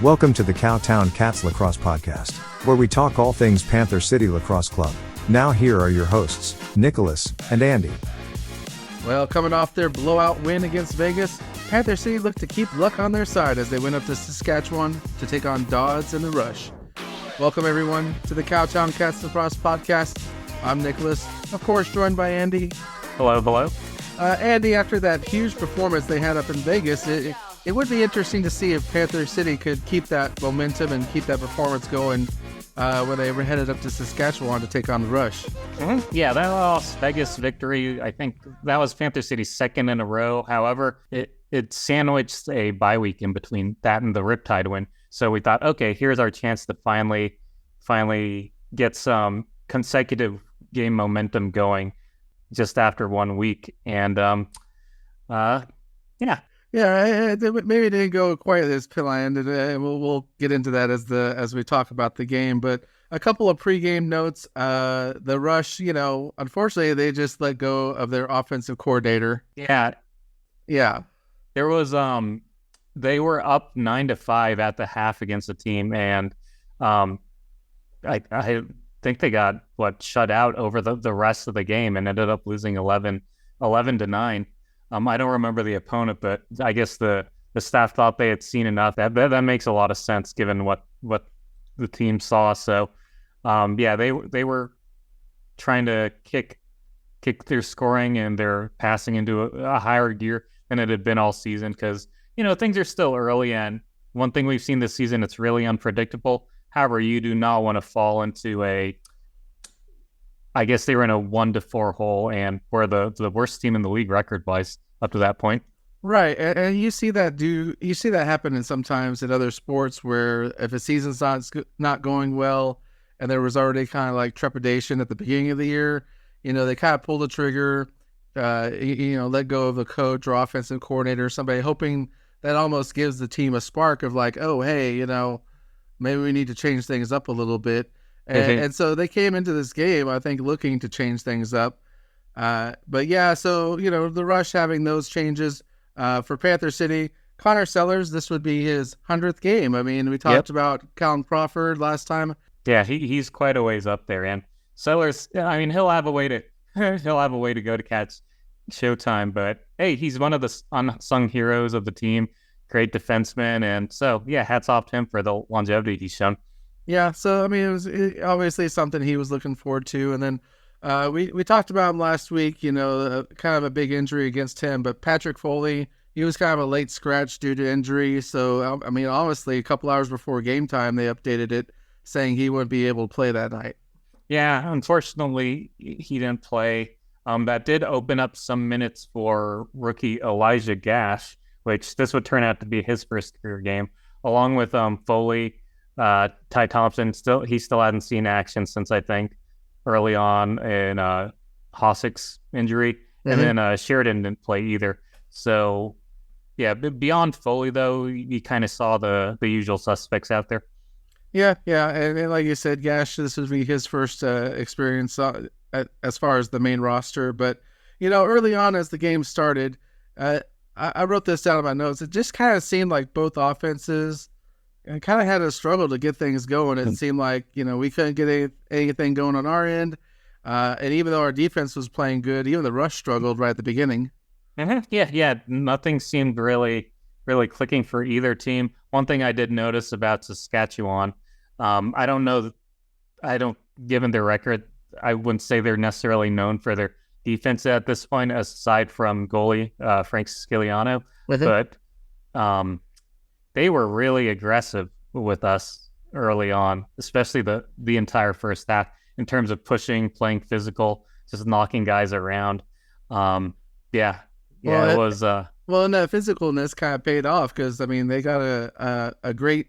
Welcome to the Cowtown Cats Lacrosse Podcast, where we talk all things Panther City Lacrosse Club. Now here are your hosts, Nicholas and Andy. Well, coming off their blowout win against Vegas, Panther City looked to keep luck on their side as they went up to Saskatchewan to take on Dodds and the Rush. Welcome everyone to the Cowtown Cats Lacrosse Podcast. I'm Nicholas, of course joined by Andy. Hello. Andy, after that huge performance they had up in Vegas, it would be interesting to see if Panther City could keep that momentum and keep that performance going when they were headed up to Saskatchewan to take on the Rush. Mm-hmm. Yeah, that Las Vegas victory, I think that was Panther City's second in a row. However, it sandwiched a bye week in between that and the Riptide win. So we thought, okay, here's our chance to finally get some consecutive game momentum going just after 1 week. And Yeah, maybe it didn't go quite as planned, and we'll get into that as we talk about the game. But a couple of pregame notes: the Rush, unfortunately, they just let go of their offensive coordinator. Yeah. There was they were up 9-5 at the half against the team, and I think they got shut out over the rest of the game and ended up losing 11-9. I don't remember the opponent, but I guess the staff thought they had seen enough. That makes a lot of sense given what the team saw. So, they were trying to kick their scoring and their passing into a higher gear than it had been all season because, things are still early. And one thing we've seen this season, it's really unpredictable. However, you do not want to fall into I guess they were in a 1-4 hole and were the worst team in the league record-wise up to that point. Right, and you see that happen sometimes in other sports where if a season's not going well and there was already kind of like trepidation at the beginning of the year, they kind of pull the trigger, let go of the coach or offensive coordinator or somebody, hoping that almost gives the team a spark of like, oh, hey, maybe we need to change things up a little bit. And so they came into this game, I think, looking to change things up. But yeah, so, the Rush having those changes for Panther City. Connor Sellers, this would be his 100th game. I mean, we talked about Callum Crawford last time. Yeah, he's quite a ways up there. And Sellers, I mean, he'll have a way to go to catch Showtime. But hey, he's one of the unsung heroes of the team. Great defenseman. And so, yeah, hats off to him for the longevity he's shown. Yeah, so I mean, it was obviously something he was looking forward to, and then we talked about him last week. Kind of a big injury against him, but Patrick Foley, he was kind of a late scratch due to injury. So I mean, honestly, a couple hours before game time, they updated it saying he wouldn't be able to play that night. Yeah, unfortunately, he didn't play. That did open up some minutes for rookie Elijah Gash, which this would turn out to be his first career game, along with Foley. Ty Thompson still hadn't seen action since I think early on in Hossack's injury, and then Sheridan didn't play either. So yeah, beyond Foley though, you kind of saw the usual suspects out there. Yeah, and like you said, Gash, this would be his first experience as far as the main roster. But early on as the game started, I wrote this down in my notes. It just kind of seemed like both offenses and kind of had a struggle to get things going. It seemed like, we couldn't get anything going on our end. And even though our defense was playing good, even the Rush struggled right at the beginning. Mm-hmm. Yeah. Nothing seemed really clicking for either team. One thing I did notice about Saskatchewan, given their record, I wouldn't say they're necessarily known for their defense at this point, aside from goalie Frank Sciliano. But they were really aggressive with us early on, especially the entire first half in terms of pushing, playing physical, just knocking guys around. It was. Well, and that physicalness kind of paid off because I mean they got a great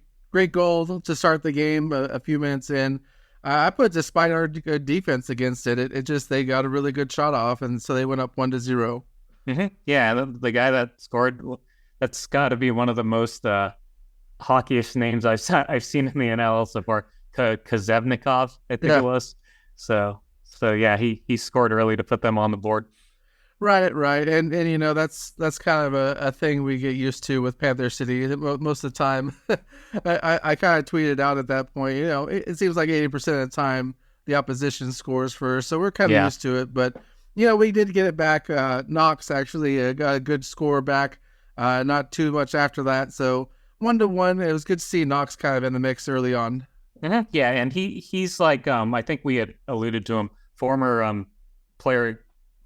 goal to start the game a few minutes in. I put despite our good defense against it just they got a really good shot off, and so they went up 1-0. Mm-hmm. Yeah, the guy that scored. That's got to be one of the most hockeyish names I've seen in the NL so far. Kozevnikov, I think it was. So yeah, he scored early to put them on the board. Right. And that's kind of a thing we get used to with Panther City. Most of the time, I kind of tweeted out at that point, it seems like 80% of the time the opposition scores first. So we're kind of Yeah. used to it. But, we did get it back. Knox actually got a good score back, not too much after that. So 1-1, it was good to see Knox kind of in the mix early on. Mm-hmm. Yeah, and he's like, I think we had alluded to him, former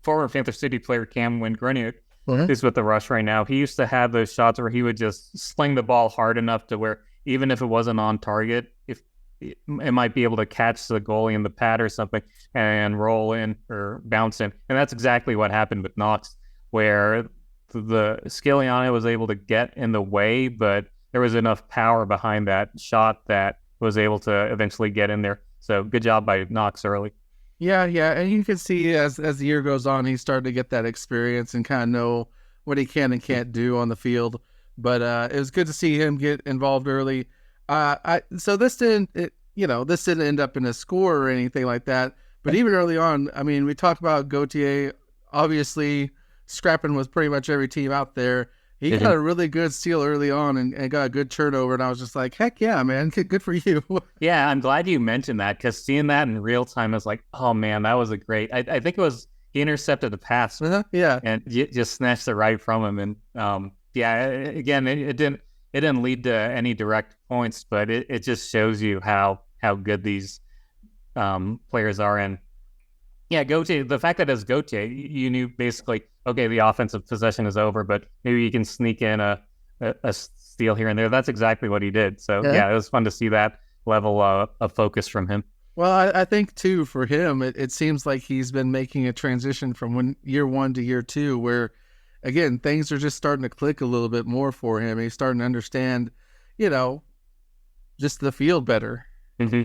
Panther City player Cam Wynn-Grenier is with the Rush right now. He used to have those shots where he would just sling the ball hard enough to where even if it wasn't on target, if it might be able to catch the goalie in the pad or something and roll in or bounce in. And that's exactly what happened with Knox, where the Scaliano was able to get in the way, but there was enough power behind that shot that was able to eventually get in there. So good job by Knox early. Yeah, and you can see as the year goes on, he's starting to get that experience and kind of know what he can and can't do on the field. But it was good to see him get involved early. So this didn't end up in a score or anything like that. But even early on, I mean, we talked about Gauthier. Obviously, scrapping with pretty much every team out there. He got a really good steal early on and got a good turnover, and I was just like, heck yeah, man, good for you. Yeah, I'm glad you mentioned that, because seeing that in real time is like, oh man, that was a great. I think it was he intercepted the pass, yeah, and just snatched it right from him, and again, it didn't lead to any direct points, but it just shows you how good these players are. And yeah, Gauthier, the fact that it's Gauthier, you knew basically, okay, the offensive possession is over, but maybe you can sneak in a steal here and there. That's exactly what he did. So, yeah, it was fun to see that level of focus from him. Well, I think, too, for him, it seems like he's been making a transition from year one to year two where, again, things are just starting to click a little bit more for him. He's starting to understand, just the field better. Mm-hmm.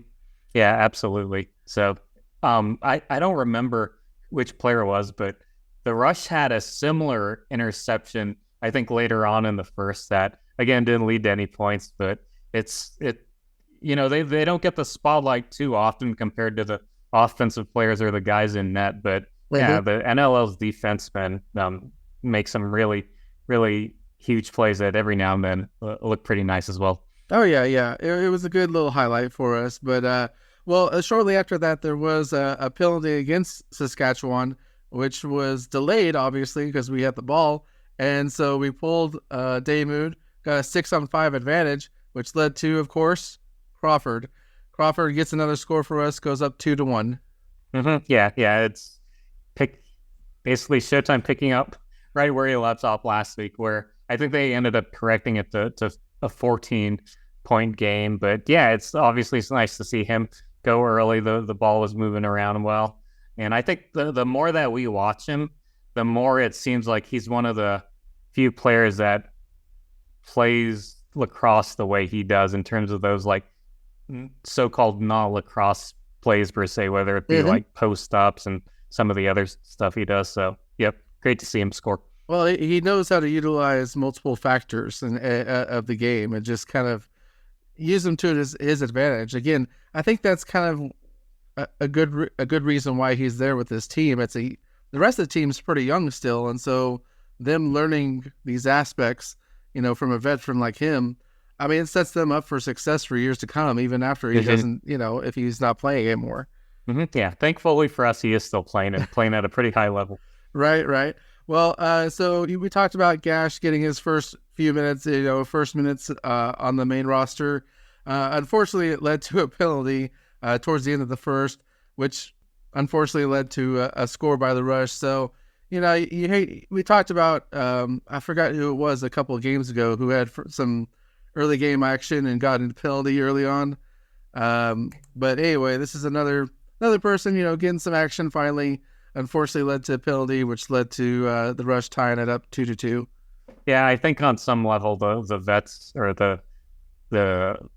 Yeah, absolutely. So, I don't remember which player it was, but the Rush had a similar interception, I think, later on in the first that, again, didn't lead to any points, but they don't get the spotlight too often compared to the offensive players or the guys in net. But, yeah, the NLL's defensemen make some really, really huge plays that every now and then look pretty nice as well. Oh, yeah. It was a good little highlight for us, but... shortly after that, there was a penalty against Saskatchewan, which was delayed, obviously, because we had the ball. And so we pulled Daymood, got a 6-on-5 advantage, which led to, of course, Crawford. Crawford gets another score for us, goes up 2-1. Mm-hmm. Yeah. It's basically Showtime picking up right where he left off last week, where I think they ended up correcting it to a 14-point game. But, yeah, it's nice to see him go early. The ball was moving around well. And I think the more that we watch him, the more it seems like he's one of the few players that plays lacrosse the way he does in terms of those like so-called non-lacrosse plays per se, whether it be like post-ups and some of the other stuff he does. So, yep, great to see him score. Well, he knows how to utilize multiple factors of the game and just kind of use them to his advantage. Again, I think that's kind of a good reason why he's there with this team. The rest of the team's pretty young still, and so them learning these aspects, from a veteran like him, I mean, it sets them up for success for years to come, even after he doesn't, if he's not playing anymore. Mm-hmm. Yeah, thankfully for us, he is still playing and playing at a pretty high level. Right. Well, so we talked about Gash getting his first few minutes, on the main roster. Unfortunately, it led to a penalty towards the end of the first, which unfortunately led to a score by the Rush. So, we talked about, I forgot who it was a couple of games ago who had some early game action and got into penalty early on. But anyway, this is another person, getting some action finally. Unfortunately led to a penalty, which led to the Rush tying it up 2-2. Yeah, I think on some level the vets or the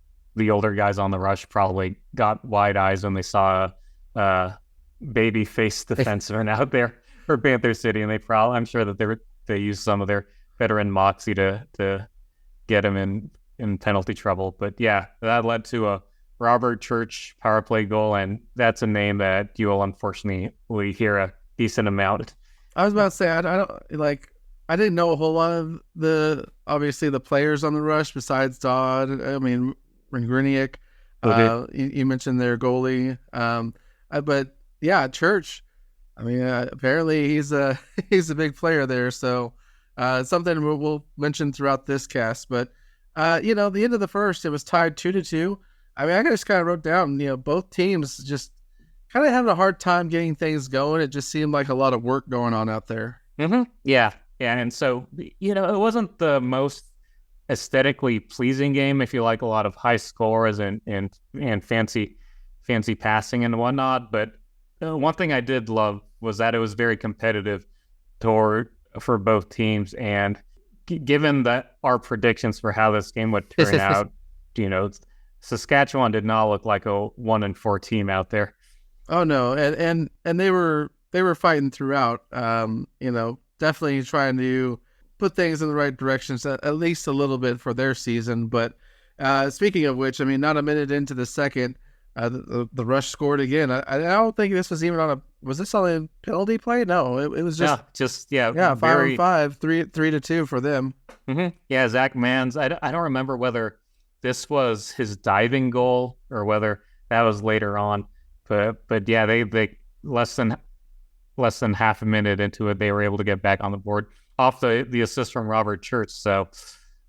older guys on the Rush probably got wide eyes when they saw a baby-faced defenseman out there for Panther City, and I'm sure that they used some of their veteran moxie to get him in penalty trouble. But yeah, that led to a Robert Church power play goal, and that's a name that you will unfortunately hear a decent amount I was about to say I don't like. I didn't know a whole lot of obviously the players on the Rush besides Dodd. I mean, Griniak. You mentioned their goalie. But yeah, Church. I mean, apparently he's a he's a big player there. So something we'll mention throughout this cast. But the end of the first, it was tied 2-2. I mean, I just kind of wrote down, both teams just kind of having a hard time getting things going. It just seemed like a lot of work going on out there. Mm-hmm. Yeah. And so, it wasn't the most aesthetically pleasing game if you like a lot of high scores and fancy passing and whatnot. But one thing I did love was that it was very competitive for both teams. And given that our predictions for how this game would turn out, Saskatchewan did not look like a 1-4 team out there. Oh no, and they were fighting throughout. Definitely trying to put things in the right directions at least a little bit for their season. But speaking of which, I mean, not a minute into the second, the Rush scored again. I don't think this was even was this on a penalty play? No, it was just 5-on-5, 3-2 for them. Mm-hmm. Yeah, Zach Manns. I don't remember whether this was his diving goal or whether that was later on. But yeah, they less than half a minute into it, they were able to get back on the board off the assist from Robert Church. So,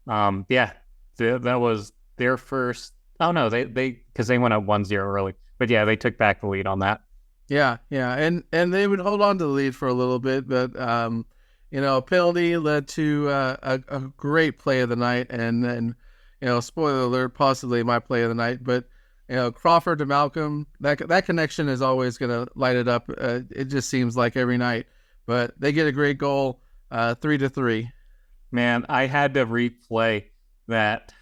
that was their first. Oh no, they because they went up 1-0 early. But yeah, they took back the lead on that. Yeah, and they would hold on to the lead for a little bit, but a penalty led to a great play of the night, and spoiler alert, possibly my play of the night, but. Crawford to Malcolm, that connection is always going to light it up. It just seems like every night. But they get a great goal, 3-3. Man, I had to replay that.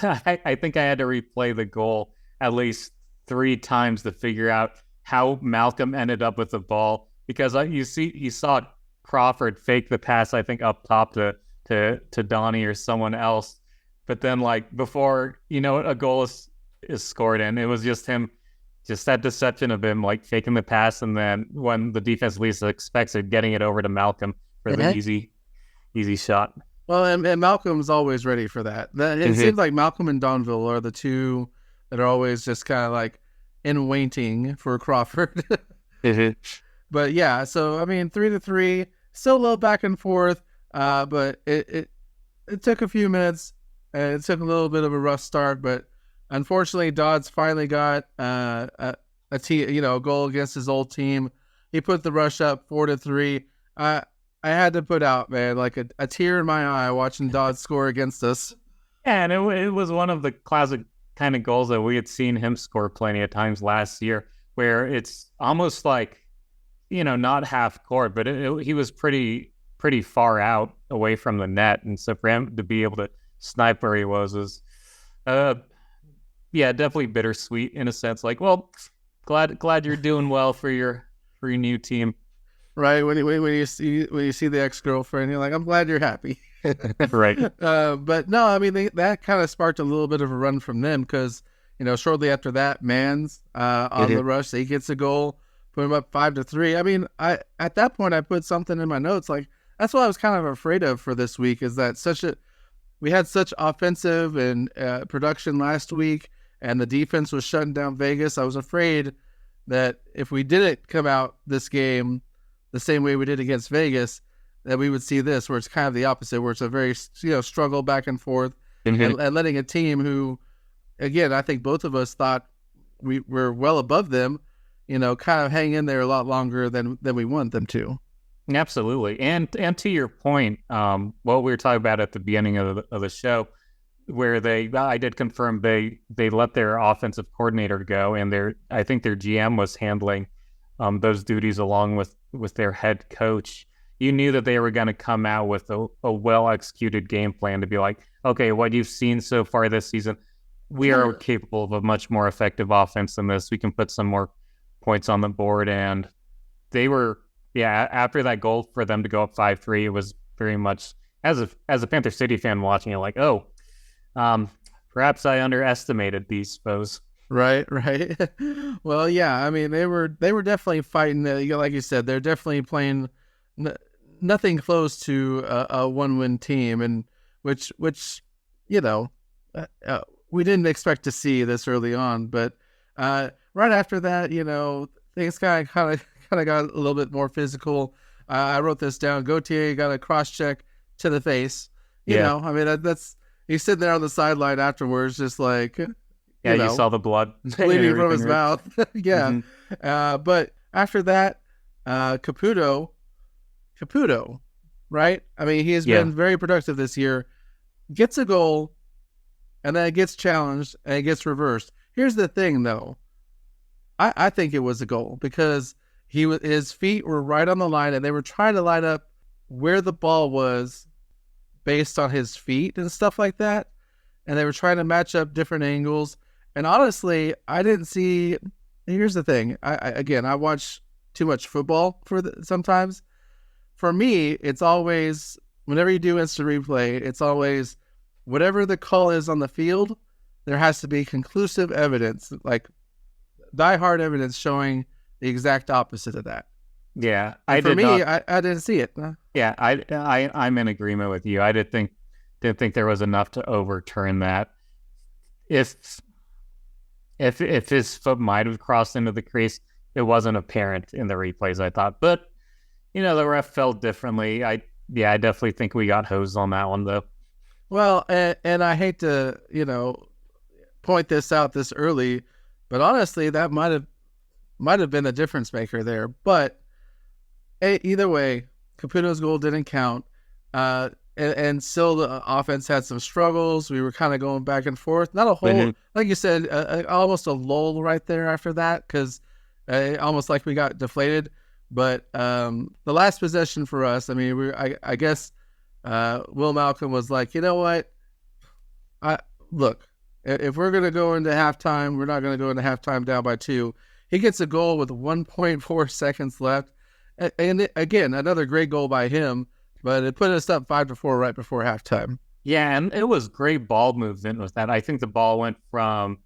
I think I had to replay the goal at least 3 times to figure out how Malcolm ended up with the ball. Because you saw Crawford fake the pass, I think, up top to Donnie or someone else. But then, before, a goal is scored in. It was just him, just that deception of him faking the pass, and then when the defense least expects it, getting it over to Malcolm for the easy shot. Well, and Malcolm's always ready for that. It seems like Malcolm and Donville are the two that are always just kind of in waiting for Crawford. But yeah, so I mean 3-3, still a little back and forth, but it took a few minutes. It took a little bit of a rough start, but unfortunately, Dodds finally got a goal against his old team. He put the Rush up 4-3. I had to put out, man, a tear in my eye watching Dodds score against us. Yeah, and it was one of the classic kind of goals that we had seen him score plenty of times last year, where it's almost not half court, but he was pretty far out away from the net, and so for him to be able to snipe where he was yeah, definitely bittersweet in a sense. Glad you're doing well for your new team. Right. When you see the ex-girlfriend, you're like, I'm glad you're happy. Right. But no, I mean that kind of sparked a little bit of a run from them because shortly after that, Mans on the Rush, he gets a goal, put him up 5-3. I mean, at that point I put something in my notes that's what I was kind of afraid of for this week is that we had such offensive and production last week. And the defense was shutting down Vegas. I was afraid that if we didn't come out this game the same way we did against Vegas, that we would see this, where it's kind of the opposite, where it's a very struggle back and forth, and letting a team who, again, I think both of us thought we were well above them, kind of hang in there a lot longer than we want them to. Absolutely, and to your point, what we were talking about at the beginning of the show. Where I did confirm they let their offensive coordinator go, and I think their GM was handling those duties along with their head coach. You knew that they were going to come out with a well executed game plan to be like, okay, what you've seen so far this season, we are capable of a much more effective offense than this. We can put some more points on the board, and they were after that goal for them to go up 5-3, it was very much as a Panther City fan watching it, perhaps I underestimated these foes. Right. Well, yeah. I mean, they were definitely fighting. Like you said, they're definitely playing nothing close to a 1-win team, and which you know we didn't expect to see this early on. But right after that, things kind of got a little bit more physical. I wrote this down. Gauthier got a cross check to the face. I mean that's he's sitting there on the sideline afterwards, just like you saw the blood bleeding from his mouth. Yeah. Mm-hmm. But after that, Caputo, right? I mean, he has been very productive this year. Gets a goal, and then it gets challenged, and it gets reversed. Here's the thing, though. I think it was a goal because his feet were right on the line, and they were trying to line up where the ball was based on his feet and stuff like that. And they were trying to match up different angles. And honestly, I didn't see. Here's the thing. I watch too much football sometimes. For me, it's always, whenever you do instant replay, it's always whatever the call is on the field, there has to be conclusive evidence, like die-hard evidence showing the exact opposite of that. Yeah, I didn't see it. Yeah, I'm in agreement with you. I didn't think there was enough to overturn that. If his foot might have crossed into the crease, it wasn't apparent in the replays, I thought. But the ref felt differently. I definitely think we got hosed on that one, though. Well, and I hate to point this out this early, but honestly, that might have been a difference maker there. But either way, Caputo's goal didn't count, and still the offense had some struggles. We were kind of going back and forth. Not a whole, like you said, almost a lull right there after that, because almost like we got deflated. But the last possession for us, I mean, I guess Will Malcolm was like, you know what? Look, if we're going to go into halftime, we're not going to go into halftime down by 2. He gets a goal with 1.4 seconds left. And again, another great goal by him, but it put us up 5-4 right before halftime. Yeah, and it was great ball movement with that. I think the ball went from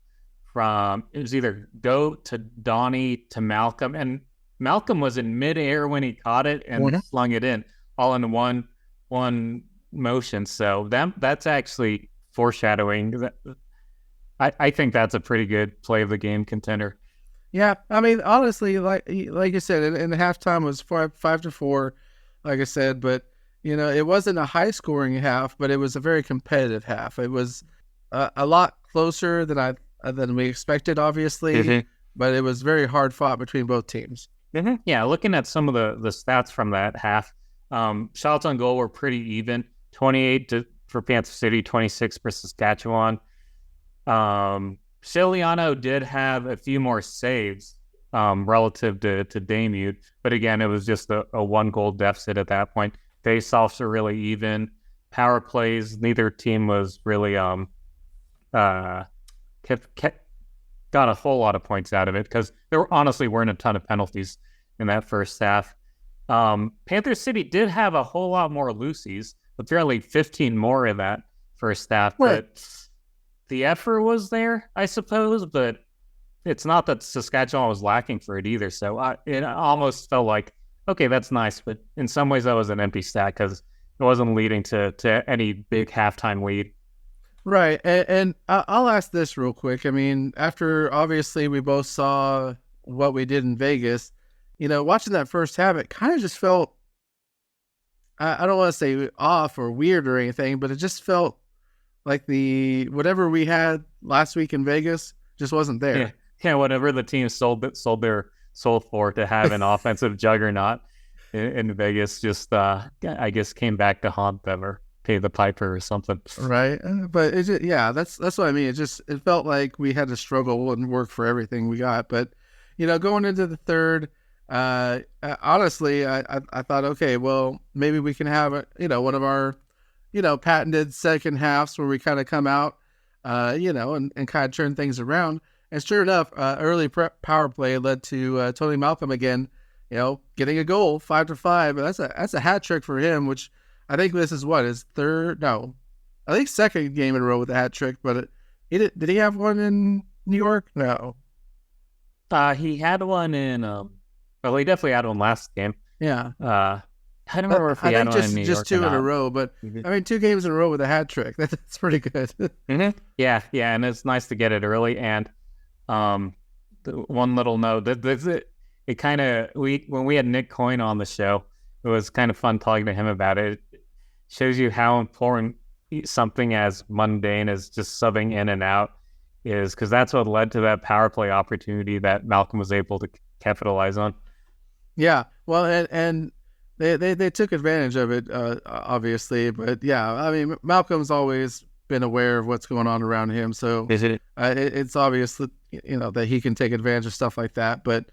it was either go to Donnie to Malcolm, and Malcolm was in midair when he caught it and slung it in, all in one motion. So that's actually foreshadowing. I think that's a pretty good play of the game contender. Yeah, I mean, honestly, like you said, in the halftime was 5-4, like I said, but it wasn't a high scoring half, but it was a very competitive half. It was a lot closer than we expected, obviously, but it was very hard fought between both teams. Mm-hmm. Yeah, looking at some of the stats from that half, shots on goal were pretty even: 28 for Panther City, 26 for Saskatchewan. Ciliano did have a few more saves relative to Damute, but again, it was just a 1-goal deficit at that point. Face-offs are really even. Power plays, neither team was really got a whole lot of points out of it, because there honestly weren't a ton of penalties in that first half. Panther City did have a whole lot more loosies, apparently 15 more in that first half, but the effort was there, I suppose, but it's not that Saskatchewan was lacking for it either. So it almost felt like, okay, that's nice, but in some ways that was an empty stat because it wasn't leading to any big halftime lead. Right, and I'll ask this real quick. I mean, after obviously we both saw what we did in Vegas, watching that first half, it kind of just felt, I don't want to say off or weird or anything, but it just felt like whatever we had last week in Vegas just wasn't there. Yeah, whatever the team sold their soul for to have an offensive juggernaut in Vegas, just I guess came back to haunt them or pay the piper or something. Right, but it just, that's what I mean. It felt like we had to struggle and work for everything we got. But going into the third, honestly, I thought, okay, well, maybe we can have one of our patented second halves where we kind of come out, and kind of turn things around. And sure enough, early power play led to Tony Malcolm again, getting a goal, 5-5. That's a hat trick for him, which I think this is his second game in a row with a hat trick. But did he have one in New York? No. He had one in. Well, he definitely had one last game. Yeah. I don't remember if he I had think one in New York just two or in a not. row, but I mean 2 games in a row with a hat trick. That's pretty good. Yeah, and it's nice to get it early. And one little note that it kind of when we had Nick Coyne on the show, it was kind of fun talking to him about it. It shows you how important something as mundane as just subbing in and out is, because that's what led to that power play opportunity that Malcolm was able to capitalize on. Yeah, well, and they took advantage of it, obviously. But yeah, I mean, Malcolm's always been aware of what's going on around him, so Is it? it's obvious that that he can take advantage of stuff like that. But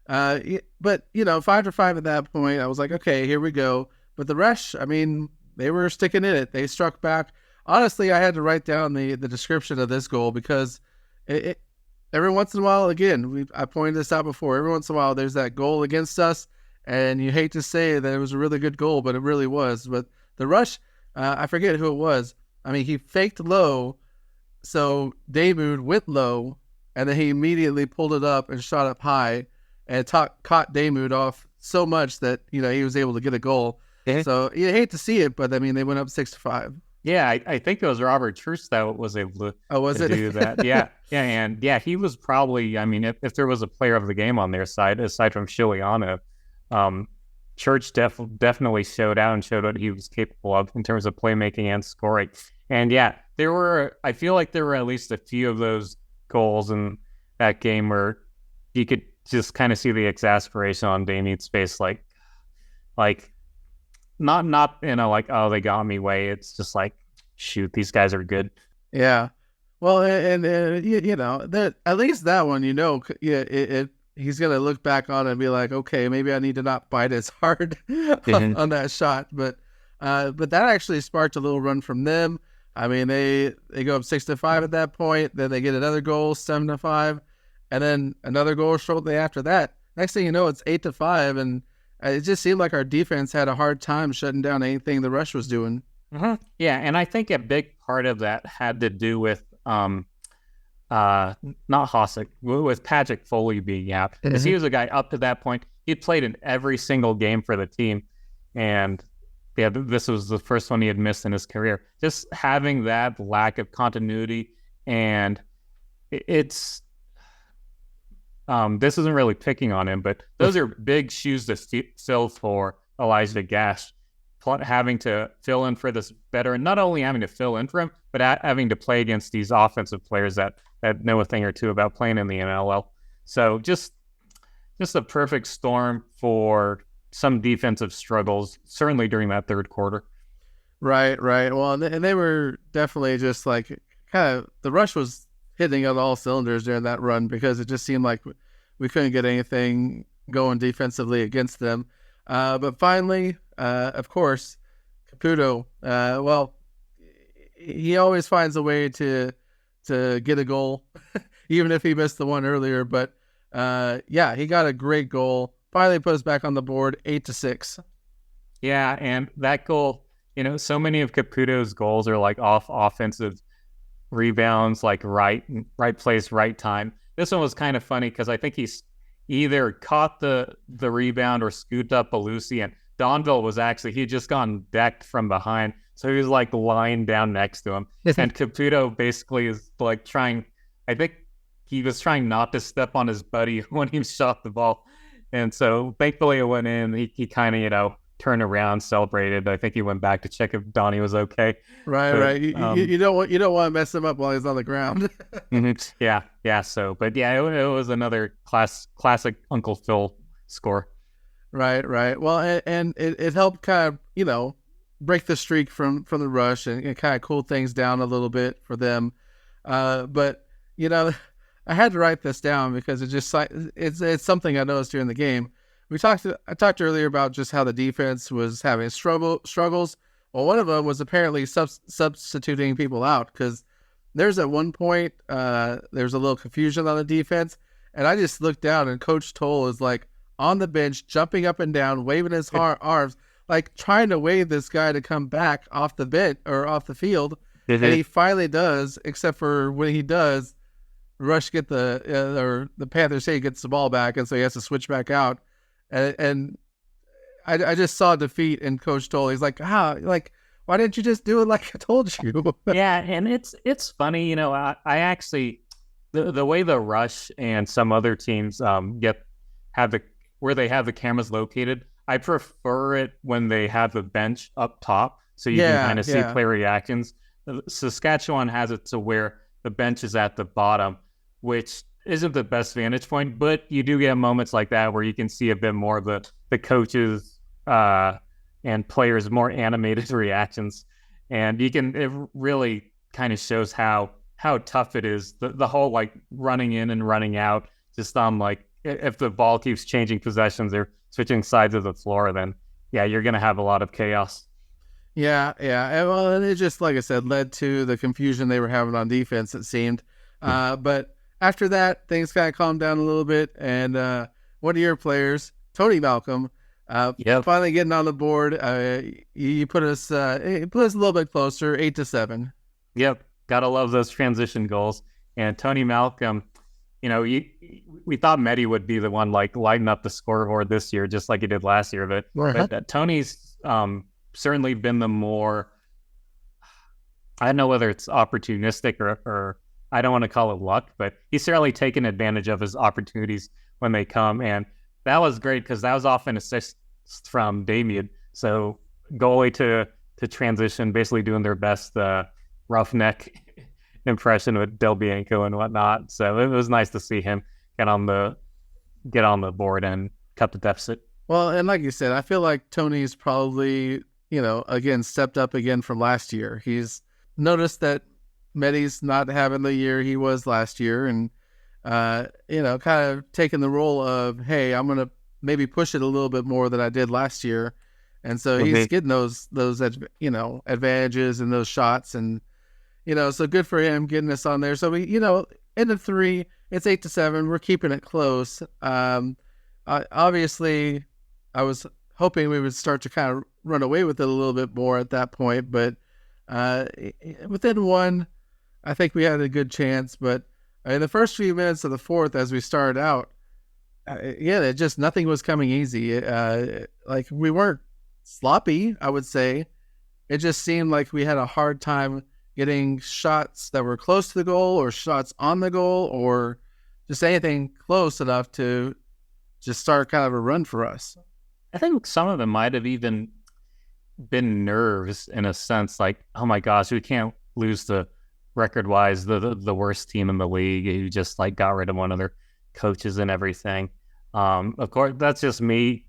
5-5 at that point, I was like, okay, here we go. But the Rush, I mean, they were sticking in it. They struck back. Honestly, I had to write down the description of this goal because every once in a while, again, I pointed this out before, every once in a while there's that goal against us, and you hate to say that it was a really good goal, but it really was. But the Rush, I forget who it was. I mean, he faked low, so Damoud went low, and then he immediately pulled it up and shot up high, and caught Damoud off so much that he was able to get a goal. Yeah. So you hate to see it, but I mean, they went up 6-5. Yeah, I think it was Robert Truce that was able to do that. Yeah, and he was probably, I mean, if there was a player of the game on their side, aside from Shiliano, Church definitely showed out and showed what he was capable of in terms of playmaking and scoring. And yeah, I feel like there were at least a few of those goals in that game where you could just kind of see the exasperation on Damien's face, like not in a like, oh, they got me way. It's just like, shoot, these guys are good. Yeah. Well, and that at least that one, he's gonna look back on it and be like, okay, maybe I need to not bite as hard on that shot. But that actually sparked a little run from them. I mean, they go up 6-5 at that point. Then they get another goal, 7-5, and then another goal shortly after that. Next thing you know, it's 8-5, and it just seemed like our defense had a hard time shutting down anything the Rush was doing. Mm-hmm. Yeah, and I think a big part of that had to do with not Hossack, with Patrick Foley being out, because he was a guy up to that point. He'd played in every single game for the team, and yeah, this was the first one he had missed in his career. Just having that lack of continuity, and it's this isn't really picking on him, but those are big shoes to fill for Elijah Gash, having to fill in for this veteran, not only having to fill in for him, but having to play against these offensive players that know a thing or two about playing in the NLL. So just a perfect storm for some defensive struggles, certainly during that third quarter. Right. Well, and they were definitely just like kind of, the Rush was hitting on all cylinders during that run because it just seemed like we couldn't get anything going defensively against them. But finally, of course, Caputo, he always finds a way to get a goal, even if he missed the one earlier. But he got a great goal. Finally put us back on the board, 8-6. Yeah, and that goal, so many of Caputo's goals are like off offensive rebounds, like right place, right time. This one was kind of funny because I think he's either caught the rebound or scooped up Belusi, and Donville was he had just gotten decked from behind, so he was like lying down next to him. And Caputo basically is like I think he was trying not to step on his buddy when he shot the ball. And so thankfully it went in. He kind of, turned around, celebrated. I think he went back to check if Donnie was okay. Right. You don't want to mess him up while he's on the ground. Yeah. So, but yeah, it was another classic Uncle Phil score. Right. Well, and it helped kind of, break the streak from the Rush and kind of cool things down a little bit for them. But I had to write this down because it's something I noticed during the game. I talked earlier about just how the defense was having struggles. Well, one of them was apparently substituting people out, because there's at one point there's a little confusion on the defense, and I just looked down and Coach Toll is like on the bench, jumping up and down, waving his arms, like trying to wave this guy to come back off the bench or off the field. And he finally does, except for when he does, Rush get the Panther City gets the ball back, and so he has to switch back out. And I just saw defeat and Coach Toll. He's like, like, why didn't you just do it like I told you? Yeah, and it's funny, I actually the way the Rush and some other teams where they have the cameras located, I prefer it when they have the bench up top so you can kind of see player reactions. Saskatchewan has it to where the bench is at the bottom, which isn't the best vantage point, but you do get moments like that where you can see a bit more of the coaches and players' more animated reactions. And it really kind of shows how tough it is. The whole like running in and running out, just like if the ball keeps changing possessions or switching sides of the floor, then you're going to have a lot of chaos. Yeah. And it just, like I said, led to the confusion they were having on defense, it seemed. But after that, things kind of calmed down a little bit. And one of your players, Tony Malcolm, finally getting on the board. You put us a little bit closer, 8-7. Yep. Gotta love those transition goals. And Tony Malcolm, we thought Medi would be the one like lighting up the scoreboard this year, just like he did last year. But Tony's certainly been the more, I don't know whether it's opportunistic or I don't want to call it luck, but he's certainly taken advantage of his opportunities when they come. And that was great because that was off an assist from Damien. So goalie to transition, basically doing their best roughneck impression with Del Bianco and whatnot. So it was nice to see him get on the board and cut the deficit. Well, and like you said, I feel like Tony's probably, again, stepped up again from last year. He's noticed that Medi's not having the year he was last year and, kind of taking the role of, hey, I'm going to maybe push it a little bit more than I did last year. And so he's getting those advantages and those shots. And, so good for him getting us on there. So we, end of 3, it's 8-7. We're keeping it close. Obviously, I was hoping we would start to kind of run away with it a little bit more at that point. But within 1, I think we had a good chance. But in the first few minutes of the 4th, as we started out, it just nothing was coming easy. Like we weren't sloppy, I would say. It just seemed like we had a hard time getting shots that were close to the goal or shots on the goal or just anything close enough to just start kind of a run for us. I think some of them might have even been nerves in a sense, like, oh my gosh, we can't lose the record-wise the worst team in the league who just like got rid of one of their coaches and everything. Of course, that's just me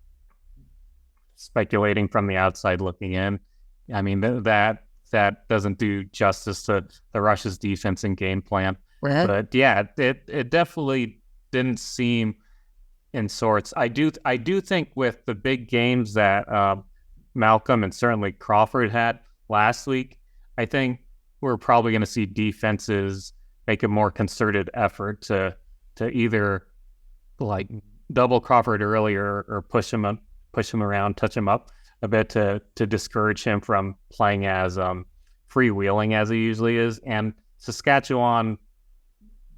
speculating from the outside looking in. I mean, that doesn't do justice to the Rush's defense and game plan. Right. But it definitely didn't seem in sorts. I do think with the big games that Malcolm and certainly Crawford had last week, I think we're probably going to see defenses make a more concerted effort to either like double Crawford earlier or push him around, touch him up a bit to discourage him from playing as freewheeling as he usually is. And Saskatchewan,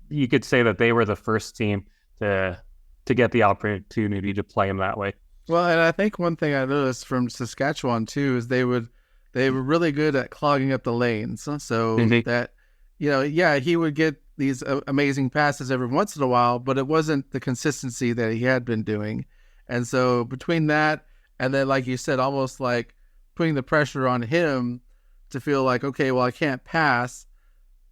you could say that they were the first team to get the opportunity to play him that way. Well, and I think one thing I noticed from Saskatchewan too is they were really good at clogging up the lanes. So that, he would get these amazing passes every once in a while, but it wasn't the consistency that he had been doing. And so between that and then, like you said, almost like putting the pressure on him to feel like, okay, well, I can't pass,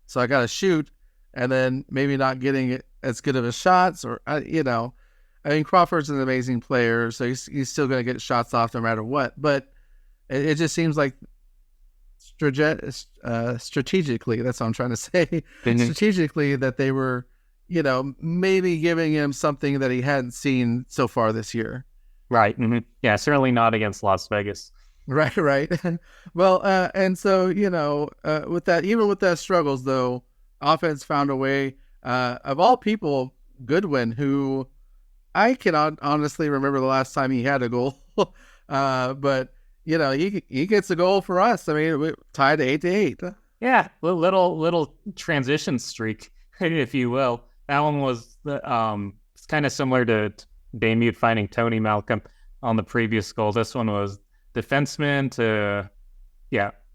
so I got to shoot, and then maybe not getting it as good of a shots or, I mean, Crawford's an amazing player, so he's still going to get shots off no matter what. But it just seems like strategically, that's what I'm trying to say, strategically that they were, maybe giving him something that he hadn't seen so far this year. Right. Mm-hmm. Yeah, certainly not against Las Vegas. Right. Well, and so, with that, even with that struggles, though, offense found a way. Of all people, Goodwin, who I cannot honestly remember the last time he had a goal, but he gets a goal for us. I mean, we tied 8-8. Yeah, little transition streak, if you will. That one was it's kind of similar to Damien finding Tony Malcolm. on the previous goal. This one was defenseman to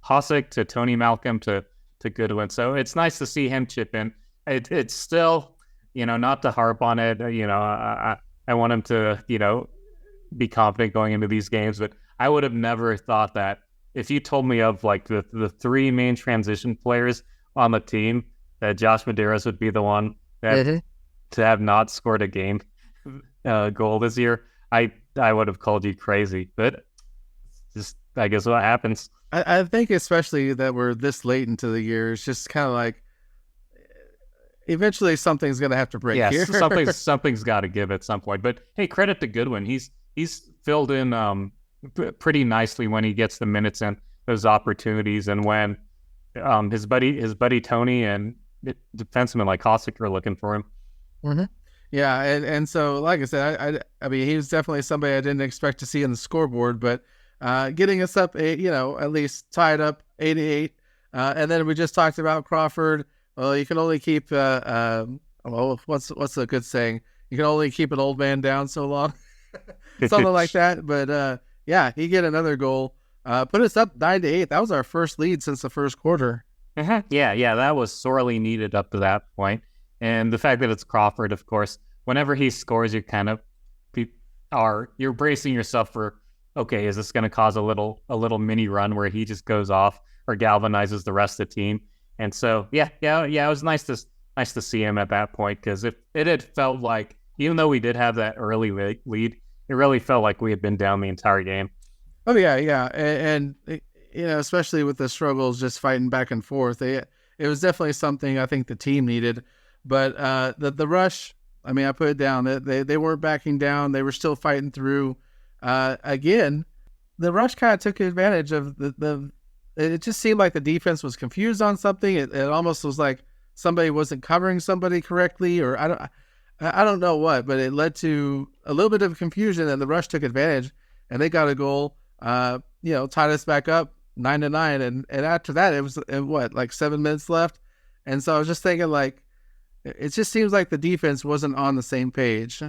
Hossack to Tony Malcolm to Goodwin. So it's nice to see him chip in. It's still, not to harp on it. I want him to, be confident going into these games, but I would have never thought that if you told me of like the three main transition players on the team, that Josh Medeiros would be the one that to have not scored a game goal this year. I would have called you crazy, but just I guess what happens. I think especially that we're this late into the year, it's just kind of like eventually something's going to have to break here. something's got to give at some point. But hey, credit to Goodwin. He's filled in pretty nicely when he gets the minutes and those opportunities, and when his buddy Tony and defensemen like Hossack are looking for him. Mm-hmm. Yeah, and so like I said, I mean he was definitely somebody I didn't expect to see on the scoreboard, but getting us up at least tied up 8-8, and then we just talked about Crawford. Well, you can only keep what's a good saying? You can only keep an old man down so long, something like that. But he get another goal, put us up 9-8. That was our first lead since the first quarter. Uh-huh. Yeah, that was sorely needed up to that point. And the fact that it's Crawford, of course, whenever he scores, you kind of you're bracing yourself for, okay, is this going to cause a little mini run where he just goes off or galvanizes the rest of the team? And so, it was nice to see him at that point, because it had felt like, even though we did have that early lead, it really felt like we had been down the entire game. Oh yeah, and especially with the struggles, just fighting back and forth, it was definitely something I think the team needed. But the Rush, I mean, I put it down. They weren't backing down. They were still fighting through. Again, the Rush kind of took advantage of the. It just seemed like the defense was confused on something. It almost was like somebody wasn't covering somebody correctly, or I don't know what. But it led to a little bit of confusion, and the Rush took advantage, and they got a goal. Tied us back up 9-9, and after that it was like 7 minutes left, and so I was just thinking like. It just seems like the defense wasn't on the same page.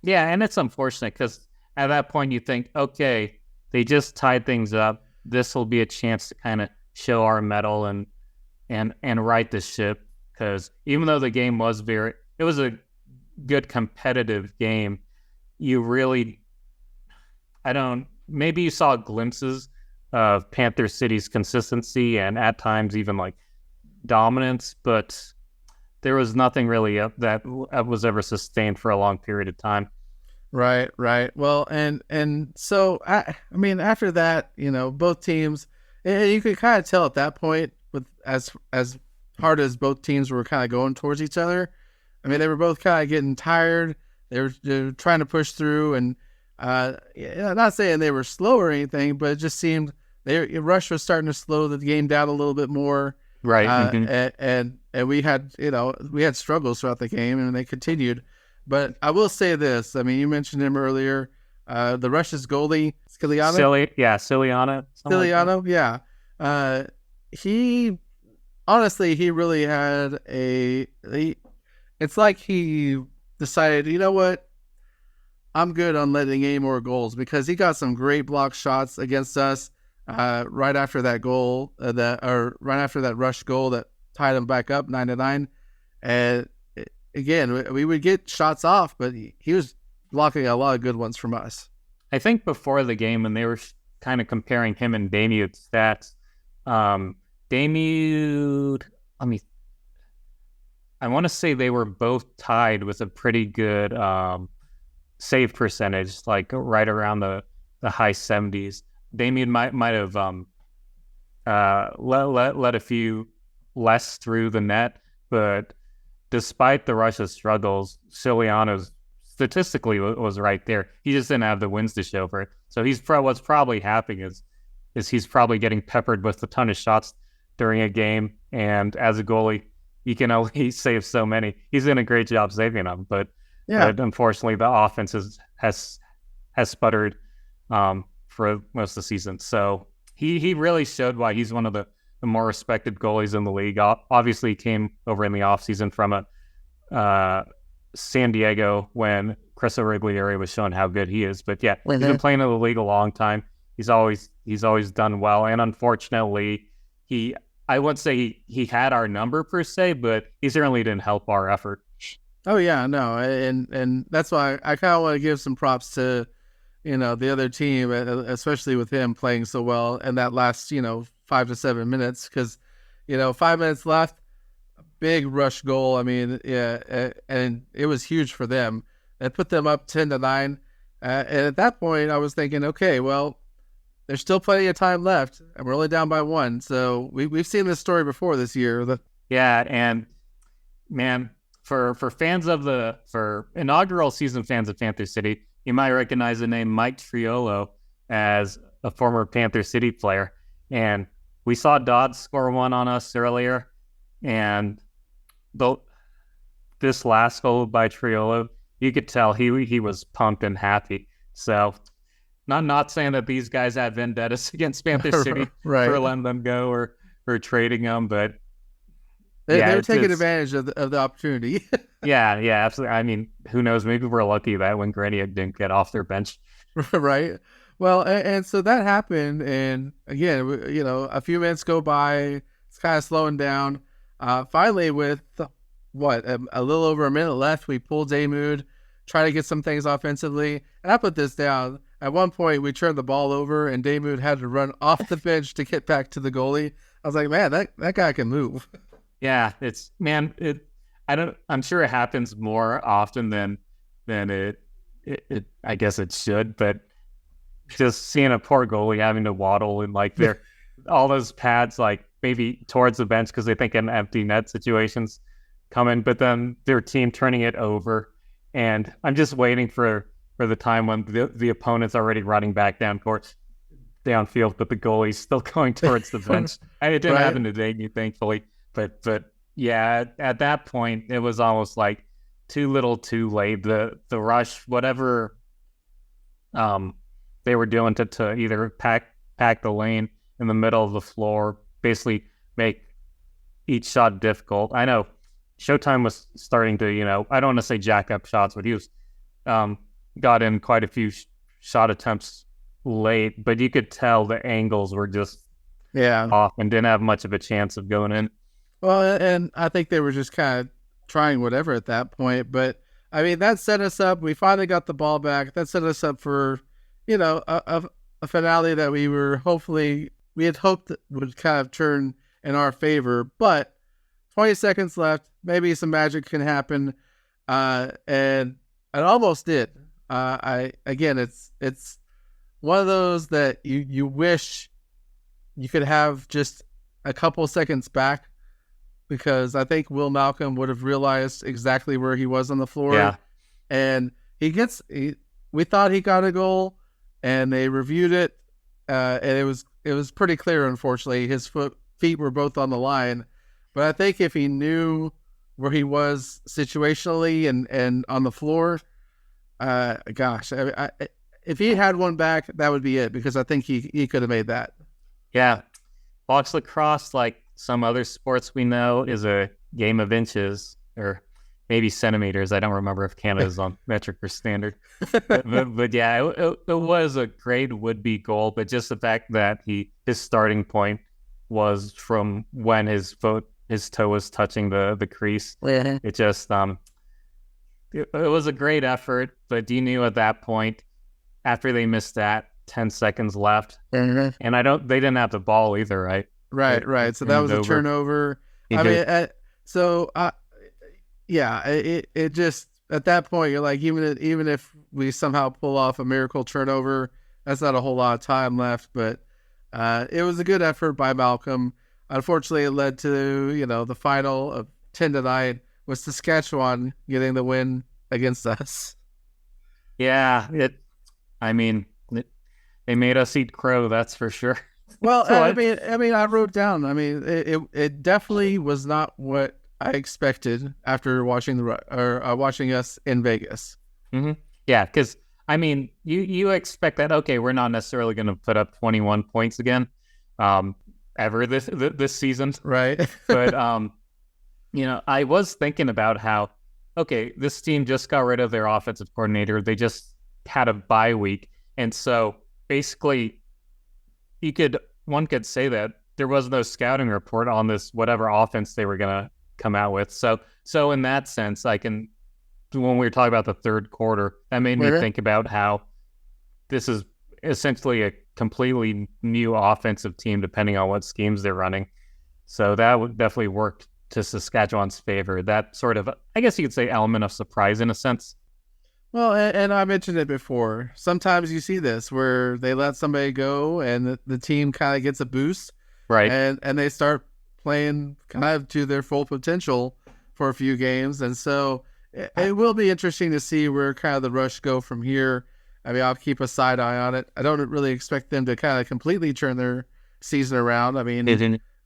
Yeah, and it's unfortunate because at that point you think, okay, they just tied things up. This will be a chance to kind of show our mettle and right the ship. Because even though the game was it was a good competitive game, maybe you saw glimpses of Panther City's consistency and at times even like dominance, but there was nothing really that was ever sustained for a long period of time. Right. Well, and so I mean, after that, both teams, you could kind of tell at that point, with as hard as both teams were kind of going towards each other. I mean, they were both kind of getting tired. They were trying to push through, and not saying they were slow or anything, but it just seemed Rush was starting to slow the game down a little bit more. Right. And we had struggles throughout the game, and they continued. But I will say this. I mean, you mentioned him earlier. The Rush's goalie, Ciliano. Ciliano. Yeah. He really had it's like he decided, you know what? I'm good on letting any more goals, because he got some great block shots against us. Right after that goal, right after that Rush goal that tied him back up 9-9, and again we would get shots off, but he was blocking a lot of good ones from us. I think before the game, when they were kind of comparing him and Damiud's stats, Damiud, I want to say they were both tied with a pretty good save percentage, like right around the high 70s. Damiud might have let a few less through the net, but despite the Rush's struggles, Ciliano's statistically was right there. He just didn't have the wins to show for it. So what's probably happening is he's probably getting peppered with a ton of shots during a game, and as a goalie, he can only save so many. He's doing a great job saving them, but unfortunately, the offense has sputtered for most of the season. So he really showed why he's one of the more respected goalies in the league. Obviously, he came over in the offseason from San Diego when Chris Origlieri was showing how good he is. But yeah, he's been playing in the league a long time. He's always done well. And unfortunately, I wouldn't say he had our number per se, but he certainly didn't help our effort. Oh yeah, no, and that's why I kind of want to give some props to, the other team, especially with him playing so well in that last, 5 to 7 minutes, because, 5 minutes left, big rush goal. I mean, yeah, and it was huge for them. It put them up 10-9. And at that point, I was thinking, okay, well, there's still plenty of time left, and we're only down by 1. So we've seen this story before this year. Yeah, and man, for inaugural season fans of Panther City, you might recognize the name Mike Triolo as a former Panther City player. And we saw Dodds score one on us earlier, and this last goal by Triolo, you could tell he was pumped and happy. So not saying that these guys have vendettas against Panther City right. for letting them go or trading them, but they're taking advantage of the opportunity. yeah, absolutely. I mean, who knows? Maybe we're lucky that when Grenier didn't get off their bench. Right. Well, and so that happened, and again, a few minutes go by. It's kind of slowing down. Finally, with a little over a minute left, we pull Damoud, try to get some things offensively. And I put this down. At one point, we turned the ball over, and Damoud had to run off the bench to get back to the goalie. I was like, man, that guy can move. Yeah, I'm sure it happens more often than it I guess it should, but just seeing a poor goalie having to waddle and like all those pads like maybe towards the bench because they think an empty net situations coming, but then their team turning it over, and I'm just waiting for the time when the opponent's already running back downfield, but the goalie's still going towards the bench. And it didn't happen today, thankfully. But yeah, at that point, it was almost like too little, too late. The rush, whatever they were doing to either pack the lane in the middle of the floor, basically make each shot difficult. I know Showtime was starting to, I don't want to say jack up shots, but he was got in quite a few shot attempts late, but you could tell the angles were just off and didn't have much of a chance of going in. Well, and I think they were just kind of trying whatever at that point. But, I mean, that set us up. We finally got the ball back. That set us up for, a finale that we had hoped that would kind of turn in our favor. But 20 seconds left. Maybe some magic can happen. And it almost did. It's one of those that you wish you could have just a couple seconds back, because I think Will Malcolm would have realized exactly where he was on the floor. Yeah. And we thought he got a goal, and they reviewed it, and it was pretty clear, unfortunately. His feet were both on the line. But I think if he knew where he was situationally and on the floor, if he had one back, that would be it, because I think he could have made that. Yeah. Box lacrosse, like some other sports we know, is a game of inches or maybe centimeters. I don't remember if Canada's on metric or standard. But yeah, it was a great would-be goal, but just the fact that his starting point was from when his toe was touching the crease. Yeah. It just it was a great effort, but you knew at that point, after they missed that, 10 seconds left, and they didn't have the ball either, right? Right. So that was a turnover. It just, at that point, you're like, even if we somehow pull off a miracle turnover, that's not a whole lot of time left. But it was a good effort by Malcolm. Unfortunately, it led to, the final of 10-9 with Saskatchewan getting the win against us. Yeah, they made us eat crow, that's for sure. Well, I wrote down. It definitely was not what I expected after watching watching us in Vegas. Mm-hmm. Yeah, because you expect that. Okay, we're not necessarily going to put up 21 points again, ever this season, right? But I was thinking about how okay, this team just got rid of their offensive coordinator. They just had a bye week. And so basically one could say that there was no scouting report on this, whatever offense they were going to come out with. So in that sense, when we were talking about the third quarter, that made me think about how this is essentially a completely new offensive team, depending on what schemes they're running. So that would definitely work to Saskatchewan's favor. That sort of, I guess you could say, element of surprise in a sense. Well, and I mentioned it before. Sometimes you see this where they let somebody go and the team kind of gets a boost. Right. And they start playing kind of to their full potential for a few games. And so it will be interesting to see where kind of the Rush go from here. I mean, I'll keep a side eye on it. I don't really expect them to kind of completely turn their season around. I mean,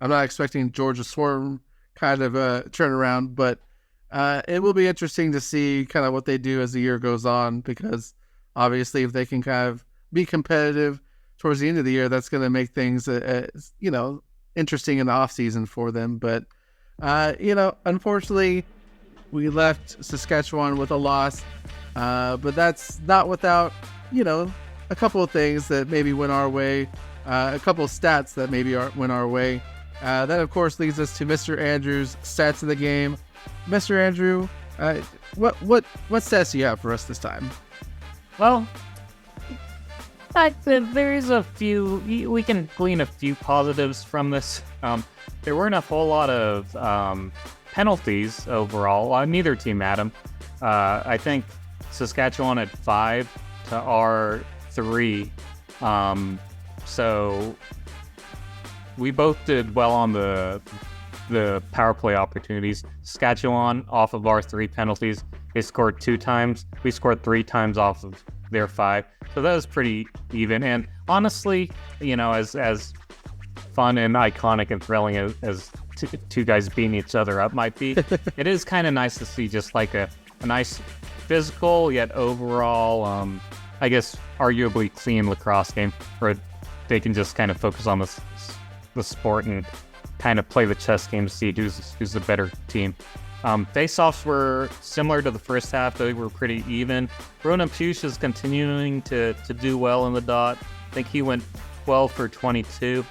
I'm not expecting Georgia Swarm kind of turn around, but it will be interesting to see kind of what they do as the year goes on, because obviously if they can kind of be competitive towards the end of the year, that's going to make things, interesting in the off season for them. But, unfortunately we left Saskatchewan with a loss, but that's not without, a couple of things that maybe went our way, a couple of stats that maybe went our way. That, of course, leads us to Mr. Andrew's stats of the game. Mr. Andrew, what stats do you have for us this time? Well, there is a few. We can glean a few positives from this. There weren't a whole lot of penalties overall. Neither team had them. I think Saskatchewan had 5 to our 3. So we both did well on the power play opportunities. Saskatchewan, off of our 3 penalties, they scored 2 times. We scored 3 times off of their 5. So that was pretty even. And honestly, as fun and iconic and thrilling as two guys beating each other up might be, it is kind of nice to see just like a nice physical yet overall, I guess, arguably clean lacrosse game where they can just kind of focus on the sport and kind of play the chess game to see who's the better team. Face-offs were similar to the first half. They were pretty even. Ronan Pusch is continuing to do well in the dot. I think he went 12 for 22.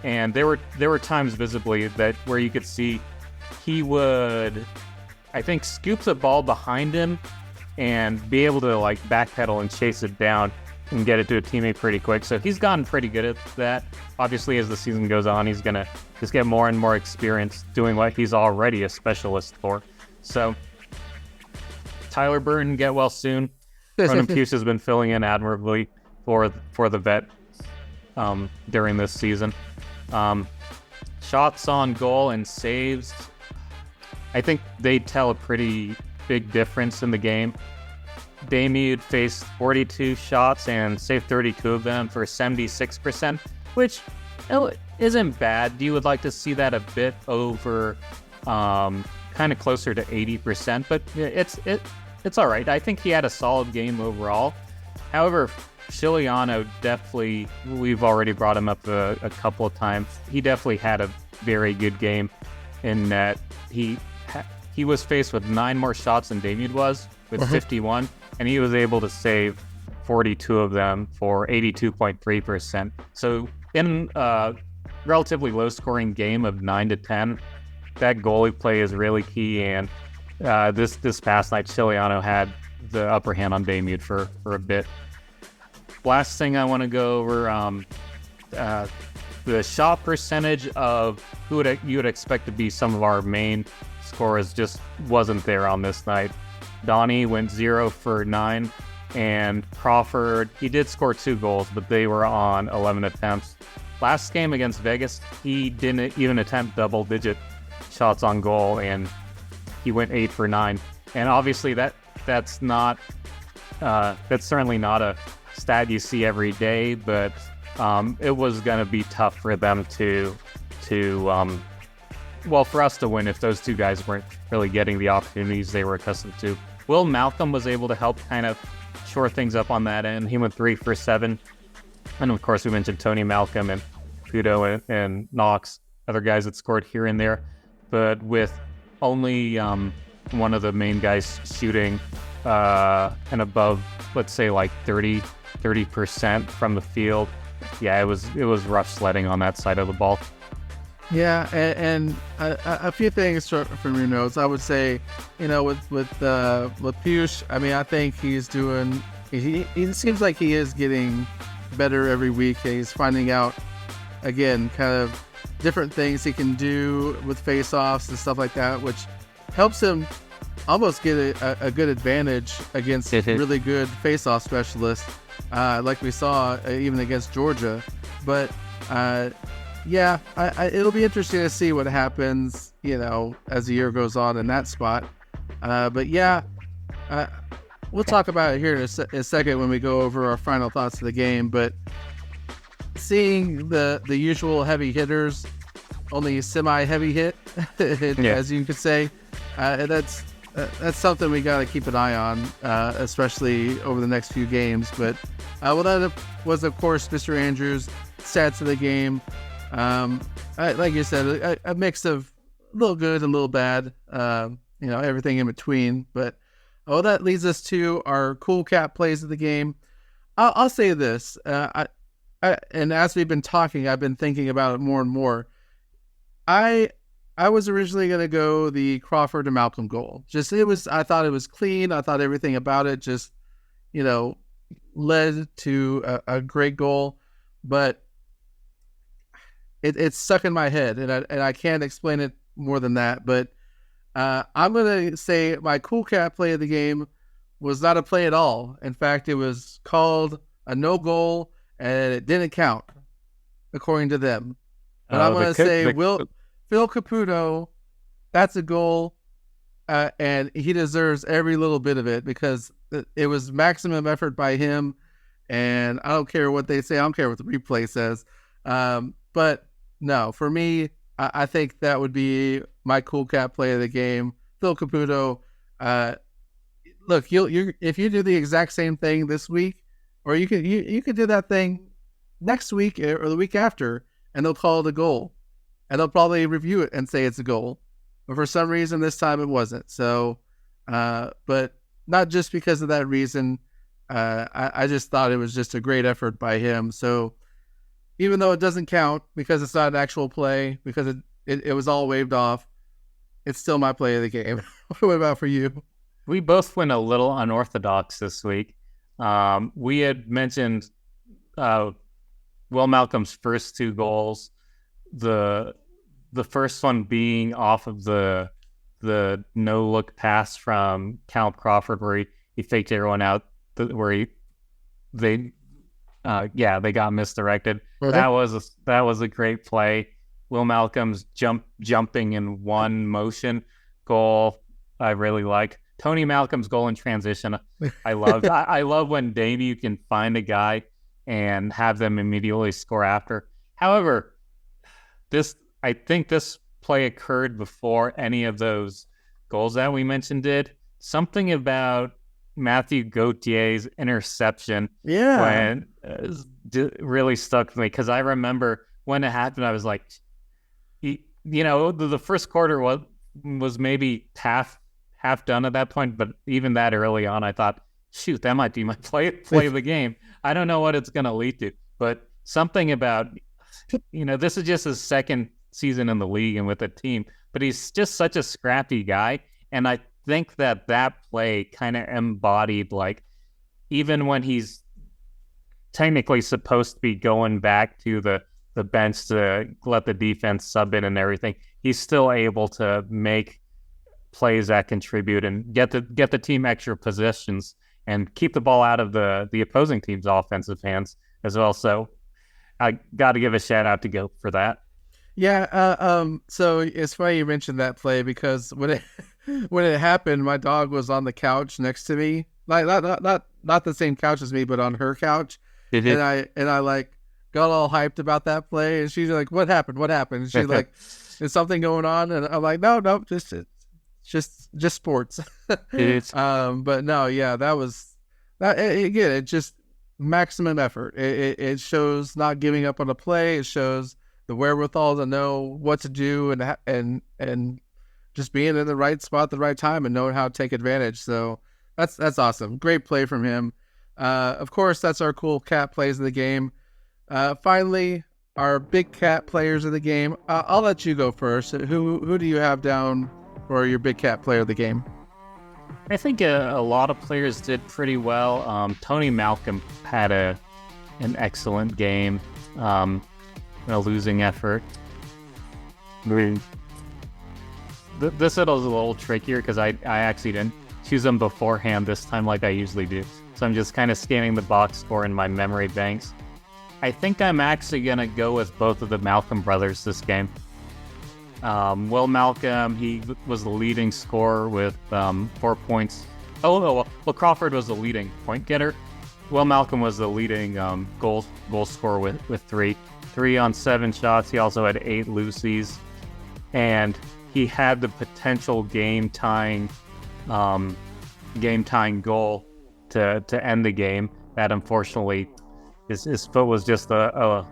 And there were times visibly where you could see he would, I think, scoop the ball behind him and be able to backpedal and chase it down and get it to a teammate pretty quick. So he's gotten pretty good at that. Obviously, as the season goes on, he's going to just get more and more experience doing what he's already a specialist for. So Tyler Burton, get well soon. Ronan Pusch has been filling in admirably for the vet during this season. Shots on goal and saves, I think they tell a pretty big difference in the game. Damude faced 42 shots and saved 32 of them for 76%, which isn't bad. You would like to see that a bit over, kind of closer to 80%, but it's all right. I think he had a solid game overall. However, Chiliano definitely, we've already brought him up a couple of times. He definitely had a very good game in that he was faced with 9 more shots than Damude was, with 51, and he was able to save 42 of them for 82.3%. So in a relatively low-scoring game of 9-10, that goalie play is really key, and this past night, Chiliano had the upper hand on Damude for a bit. Last thing I want to go over, the shot percentage of who you would expect to be some of our main scorers just wasn't there on this night. Donnie went 0 for 9, and Crawford, he did score 2 goals, but they were on 11 attempts. Last game against Vegas, he didn't even attempt double-digit shots on goal, and he went 8 for 9. And obviously that's certainly not a stat you see every day, but it was going to be tough for them for us to win if those 2 guys weren't really getting the opportunities they were accustomed to. Will Malcolm was able to help kind of shore things up on that end. He went 3 for 7. And of course, we mentioned Tony Malcolm and Pudo and Knox, other guys that scored here and there. But with only one of the main guys shooting and above, let's say like 30% from the field. Yeah, it was rough sledding on that side of the ball. Yeah, and a few things from your notes. I would say, with Lapuche, I mean, I think he's doing. He seems like he is getting better every week. He's finding out, again, kind of different things he can do with face-offs and stuff like that, which helps him almost get a good advantage against really good face-off specialists, like we saw even against Georgia. But yeah, it'll be interesting to see what happens, as the year goes on in that spot. But yeah, we'll talk about it here in a second when we go over our final thoughts of the game. But seeing the usual heavy hitters only semi-heavy hit, as you could say, that's something we got to keep an eye on, especially over the next few games. But that was, of course, Mr. Andrews' stats of the game. Like you said, a mix of a little good and a little bad, everything in between. But that leads us to our cool cat plays of the game. I'll say this, and as we've been talking, I've been thinking about it more and more. I was originally going to go the Crawford and Malcolm goal. I thought it was clean. I thought everything about it just, led to a great goal, but it's stuck in my head, and I can't explain it more than that. But I'm going to say my cool cat play of the game was not a play at all. In fact, it was called a no goal, and it didn't count, according to them. But I'm going to say Phil Caputo, that's a goal, and he deserves every little bit of it because it was maximum effort by him, and I don't care what they say. I don't care what the replay says. But no, for me, I think that would be my cool cat play of the game. Phil Caputo, look, if you do the exact same thing this week, or you could do that thing next week or the week after, and they'll call it a goal. And they'll probably review it and say it's a goal. But for some reason, this time it wasn't. So, but not just because of that reason. I just thought it was just a great effort by him. So even though it doesn't count because it's not an actual play, because it was all waved off, it's still my play of the game. What about for you? We both went a little unorthodox this week. We had mentioned Will Malcolm's first two goals. The first one being off of the no look pass from Cal Crawford, where he faked everyone out, they got misdirected. Mm-hmm. That was a great play. Will Malcolm's jumping in one motion goal I really like. Tony Malcolm's goal in transition I loved. I love when Davey can find a guy and have them immediately score after. However, I think this play occurred before any of those goals that we mentioned did. Something about Matthew Gautier's interception really stuck with me, because I remember when it happened, I was like, the first quarter was maybe half done at that point, but even that early on, I thought, shoot, that might be my play of the game. I don't know what it's going to lead to, but something about, this is just his second season in the league and with the team, but he's just such a scrappy guy. And I think that play kind of embodied, like, even when he's technically supposed to be going back to the bench to let the defense sub in and everything, he's still able to make plays that contribute and get the team extra possessions and keep the ball out of the opposing team's offensive hands as well. So I got to give a shout out to Goat for that. Yeah. So it's funny you mentioned that play, because when it happened, my dog was on the couch next to me, like not the same couch as me, but on her couch, and I like got all hyped about that play, and she's like, "What happened? What happened?" And she's like, "Is something going on?" And I'm like, "No, just sports." But no, yeah, that was that again. It just maximum effort. It shows not giving up on a play. It shows the wherewithal to know what to do and just being in the right spot at the right time and knowing how to take advantage. So that's awesome. Great play from him. Of course, that's our cool cat plays of the game. Finally, our big cat players of the game. I'll let you go first. Who do you have down for your big cat player of the game? I think a lot of players did pretty well. Tony Malcolm had an excellent game. A losing effort. This was a little trickier because I actually didn't choose them beforehand this time like I usually do. So I'm just kind of scanning the box score in my memory banks. I think I'm actually going to go with both of the Malcolm brothers this game. Will Malcolm, he was the leading scorer with 4 points. Well, Crawford was the leading point getter. Will Malcolm was the leading goal scorer with 3. 3 on 7 shots. He also had 8 loosies. And he had the potential game-tying goal to end the game. That unfortunately, his foot was just a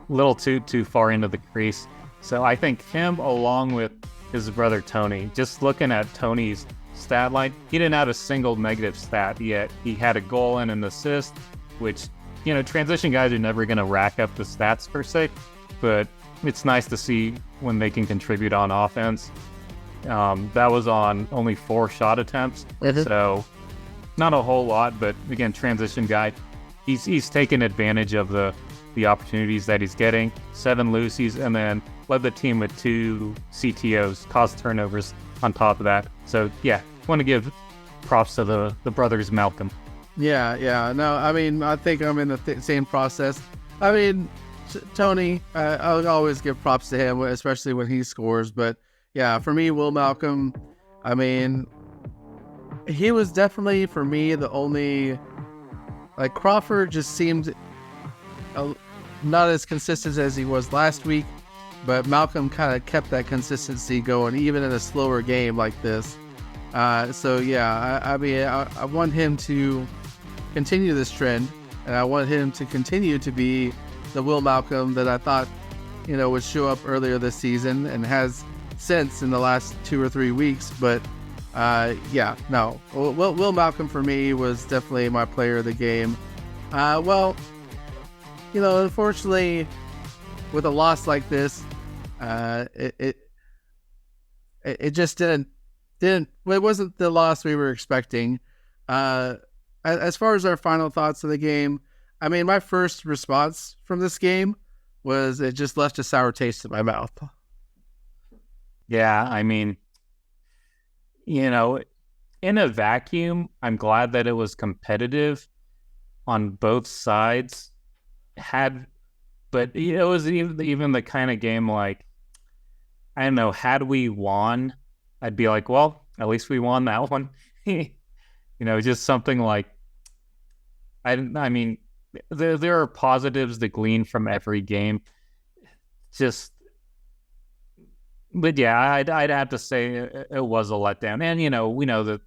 little too far into the crease. So I think him, along with his brother Tony, just looking at Tony's stat line, he didn't have a single negative stat yet. He had a goal and an assist, which, transition guys are never going to rack up the stats per se, but it's nice to see when they can contribute on offense. That was on only 4 shot attempts, so not a whole lot, but again, transition guy. He's taken advantage of the opportunities that he's getting. 7 loosies, and then led the team with 2 CTOs, caused turnovers on top of that. So yeah, want to give props to the brothers Malcolm. Yeah. No, I mean, I think I'm in the same process. I mean, Tony, I'll always give props to him, especially when he scores. But yeah, for me, Will Malcolm, I mean, he was definitely, for me, the only, like, Crawford just seemed not as consistent as he was last week, but Malcolm kind of kept that consistency going, even in a slower game like this. So yeah, I mean, I want him to continue this trend, and I want him to continue to be the Will Malcolm that I thought, would show up earlier this season and has since in the last 2 or 3 weeks. But Will Malcolm for me was definitely my player of the game. Unfortunately, with a loss like this, it just didn't. It wasn't the loss we were expecting. As far as our final thoughts of the game, I mean, my first response from this game was it just left a sour taste in my mouth. Yeah, I mean, in a vacuum, I'm glad that it was competitive on both sides. But it was even the kind of game, like, I don't know, had we won, I'd be like, well, at least we won that one. Just something like, I mean, there are positives to glean from every game. But yeah, I'd have to say it was a letdown. And, we know that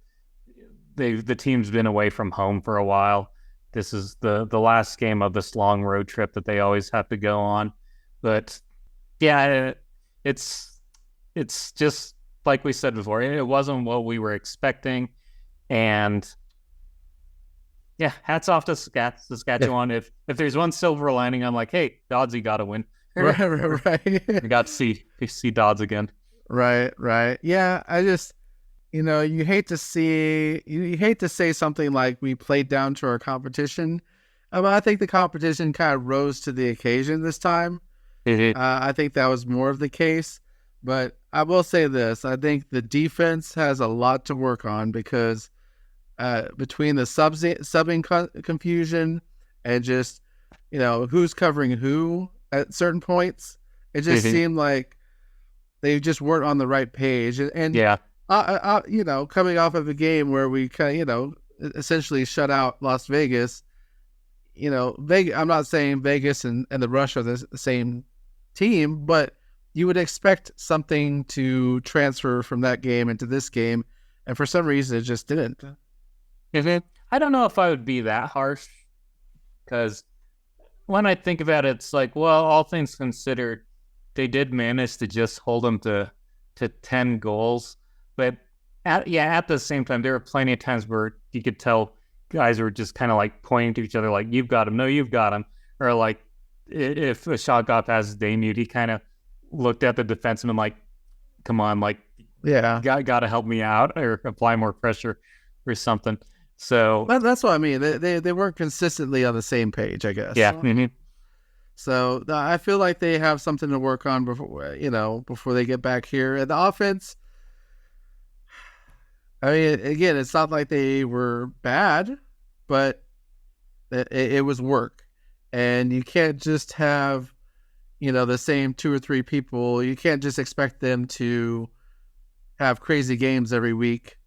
the team's been away from home for a while. This is the last game of this long road trip that they always have to go on. But yeah, it's just like we said before, it wasn't what we were expecting. And yeah, hats off to Saskatchewan. Yeah. If there's one silver lining, I'm like, hey, Dodds, got to win. Right. We got to see Dodds again. Right. Yeah, I just, you hate to say something like we played down to our competition. I think the competition kind of rose to the occasion this time. Mm-hmm. I think that was more of the case. But I will say this: I think the defense has a lot to work on because between the subbing confusion and just who's covering who at certain points, it just seemed like they just weren't on the right page. And yeah, coming off of a game where we kind of essentially shut out Las Vegas. I'm not saying Vegas and the Rush are the same team, but you would expect something to transfer from that game into this game, and for some reason it just didn't. I don't know if I would be that harsh, because when I think about it, it's like, well, all things considered, they did manage to just hold them to to 10 goals. But at the same time, there were plenty of times where you could tell guys were just kind of like pointing to each other, like, you've got him, no, you've got him. Or like if a shot got past Damude, he kind of looked at the defenseman like, come on, like, yeah, got to help me out or apply more pressure or something. So that's what I mean. They weren't consistently on the same page, I guess. Yeah. Mm-hmm. So I feel like they have something to work on before they get back here. And the offense, I mean, again, it's not like they were bad, but it was work. And you can't just have, the same 2 or 3 people. You can't just expect them to have crazy games every week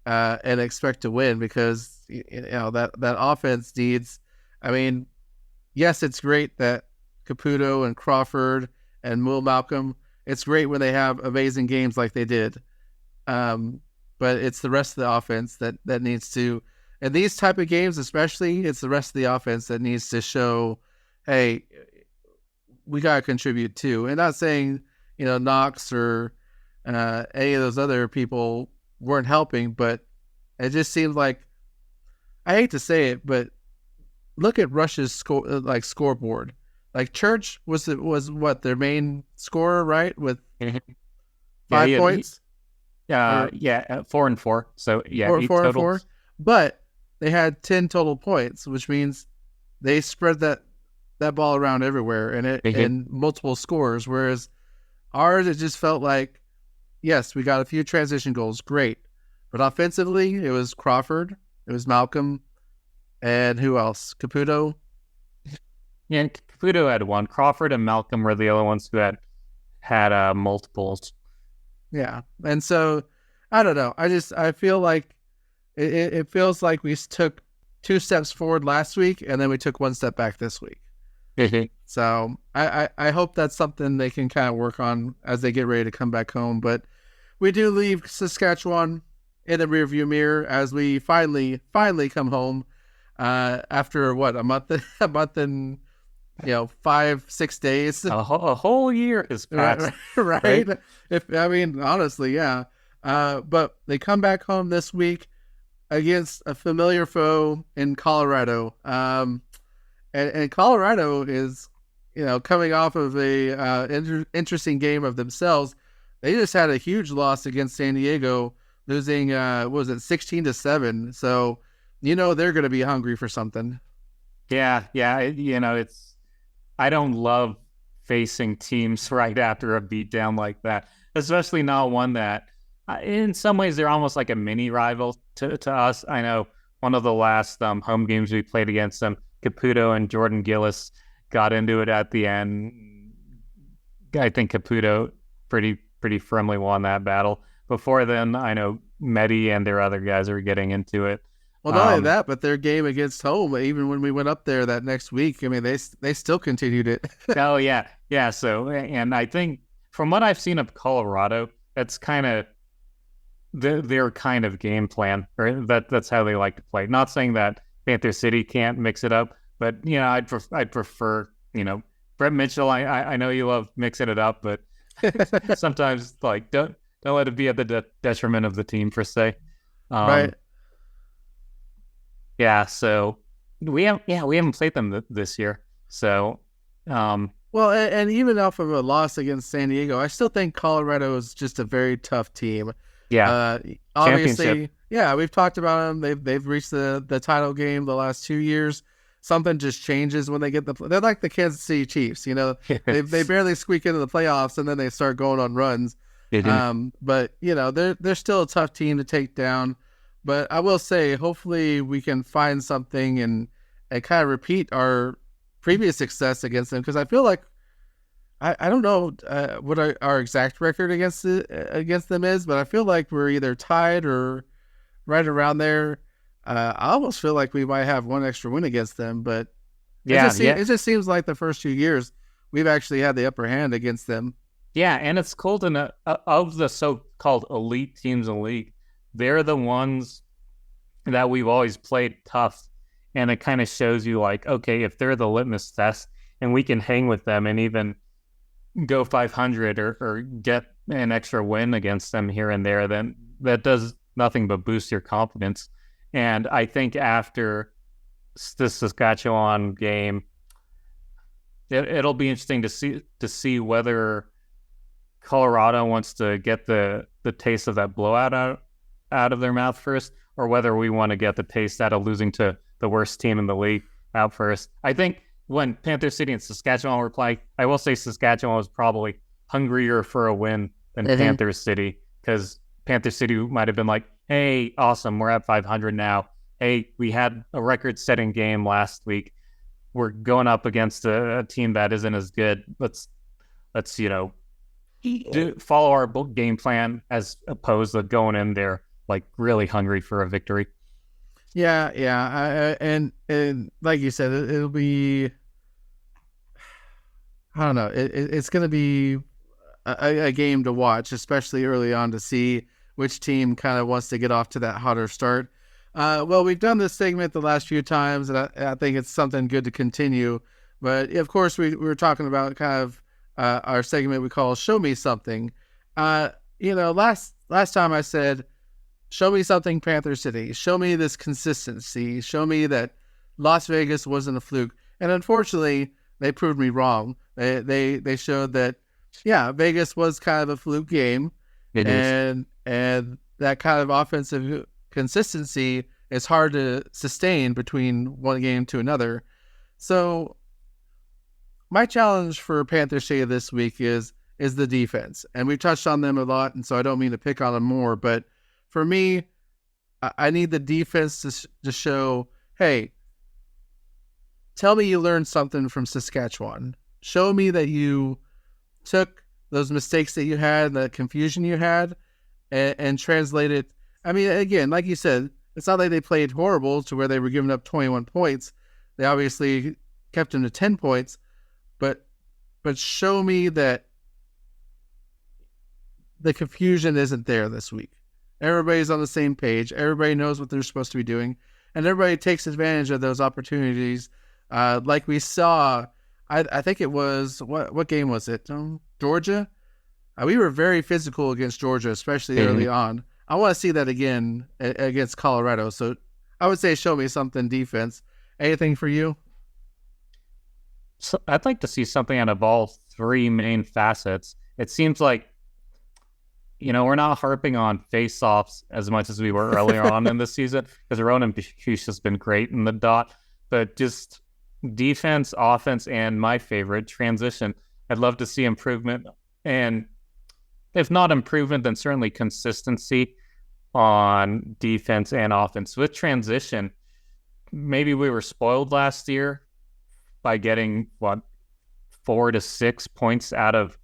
and expect to win, because that offense needs. I mean, yes, it's great that Caputo and Crawford and Will Malcolm. It's great when they have amazing games like they did, but it's the rest of the offense that needs to. In these type of games, especially, it's the rest of the offense that needs to show, hey, we gotta contribute too. And not saying Knox or any of those other people weren't helping, but it just seemed like, I hate to say it, but look at Rush's scoreboard. Like Church was what their main scorer, right? With 5 points. 4 and 4. So yeah, 4 8 and total. 4. But they had 10 total points, which means they spread that ball around everywhere and in multiple scores. Whereas ours, it just felt like, yes, we got a few transition goals, great, but offensively, it was Crawford, it was Malcolm, and who else? Caputo. Yeah, and Caputo had 1. Crawford and Malcolm were the other ones who had multiples. Yeah, and so I don't know. I feel like it feels like we took 2 steps forward last week, and then we took 1 step back this week. So I hope that's something they can kind of work on as they get ready to come back home. But we do leave Saskatchewan in the rearview mirror as we finally come home after a month and 5-6 days. A whole year has passed. Right? Honestly, yeah. But they come back home this week against a familiar foe in Colorado. And Colorado is, coming off of a interesting game of themselves. They just had a huge loss against San Diego, losing 16-7. So they're going to be hungry for something. Yeah. It's, I don't love facing teams right after a beatdown like that, especially not one that, in some ways, they're almost like a mini rival to us. I know one of the last home games we played against them, Caputo and Jordan Gillis got into it at the end. I think Caputo pretty firmly won that battle. Before then, I know Medi and their other guys are getting into it. Well, not only that, but their game against home, even when we went up there that next week, I mean, they still continued it. Oh, yeah. Yeah, so, and I think from what I've seen of Colorado, that's kind of their kind of game plan, or that's how they like to play. Not saying that Panther City can't mix it up, but I'd prefer Brett Mitchell. I know you love mixing it up, but sometimes like don't let it be at the detriment of the team per se. Right. Yeah. So we haven't played them this year. So well, and even off of a loss against San Diego, I still think Colorado is just a very tough team. Yeah. Obviously, yeah, we've talked about them. They've reached the title game the last 2 years. Something just changes when they get they're like the Kansas City Chiefs, they barely squeak into the playoffs and then they start going on runs. But they're still a tough team to take down. But I will say, hopefully we can find something and kind of repeat our previous success against them, because I feel like I don't know what our exact record against them is, but I feel like we're either tied or right around there. I almost feel like we might have one extra win against them, but it just seems like the first 2 years we've actually had the upper hand against them. Yeah, and it's cool to know of the so-called elite teams in the league, they're the ones that we've always played tough, and it kind of shows you like, okay, if they're the litmus test and we can hang with them and even go 500 or get an extra win against them here and there, then that does nothing but boost your confidence. And I think after the Saskatchewan game, it'll be interesting to see whether Colorado wants to get the taste of that blowout out of their mouth first, or whether we want to get the taste out of losing to the worst team in the league out first. I think when Panther City and Saskatchewan were playing, I will say Saskatchewan was probably hungrier for a win than Panther City, because Panther City might have been like, hey, awesome, we're at 500 now. Hey, we had a record-setting game last week. We're going up against a team that isn't as good. Let's follow our game plan, as opposed to going in there like really hungry for a victory. Yeah. And like you said, it'll be, I don't know. It's going to be a game to watch, especially early on, to see which team kind of wants to get off to that hotter start. Well, we've done this segment the last few times, and I think it's something good to continue. But of course, we were talking about kind of our segment we call "Show Me Something." Last time I said, "Show me something, Panther City. Show me this consistency. Show me that Las Vegas wasn't a fluke." And unfortunately, they proved me wrong. They showed that, yeah, Vegas was kind of a fluke game, and that kind of offensive consistency is hard to sustain between one game to another. So my challenge for Panther City this week is the defense, and we've touched on them a lot, and so I don't mean to pick on them more, but for me, I need the defense to show, hey, tell me you learned something from Saskatchewan. Show me that you took those mistakes that you had, the confusion you had, and translate it. I mean, again, like you said, it's not like they played horrible to where they were giving up 21 points. They obviously kept them to 10 points, but show me that the confusion isn't there this week. Everybody's on the same page. Everybody knows what they're supposed to be doing, and everybody takes advantage of those opportunities. Like we saw, I think it was, what game was it? Georgia? We were very physical against Georgia, especially early on. I want to see that again against Colorado. So I would say show me something defense. Anything for you? So I'd like to see something out of all three main facets. It seems like, we're not harping on face-offs as much as we were earlier on in the season, because Ronan Bush has been great in the dot, but just defense, offense, and my favorite, transition. I'd love to see improvement, and if not improvement, then certainly consistency on defense and offense. With transition, maybe we were spoiled last year by getting 4 to 6 points out of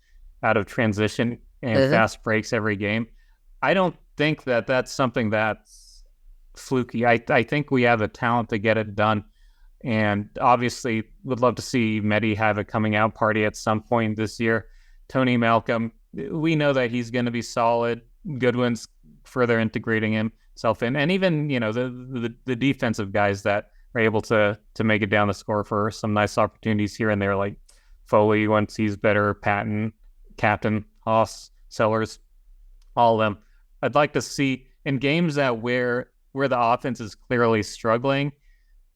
transition and fast breaks every game. I don't think that that's something that's fluky. I think we have the talent to get it done, and obviously would love to see Medi have a coming out party at some point this year. Tony Malcolm, we know that he's going to be solid. Goodwin's further integrating himself in, and even the defensive guys that are able to make it down the score for some nice opportunities here and there, like Foley once he's better, Patton, Captain, Haas, Sellers, all of them. I'd like to see in games that where the offense is clearly struggling,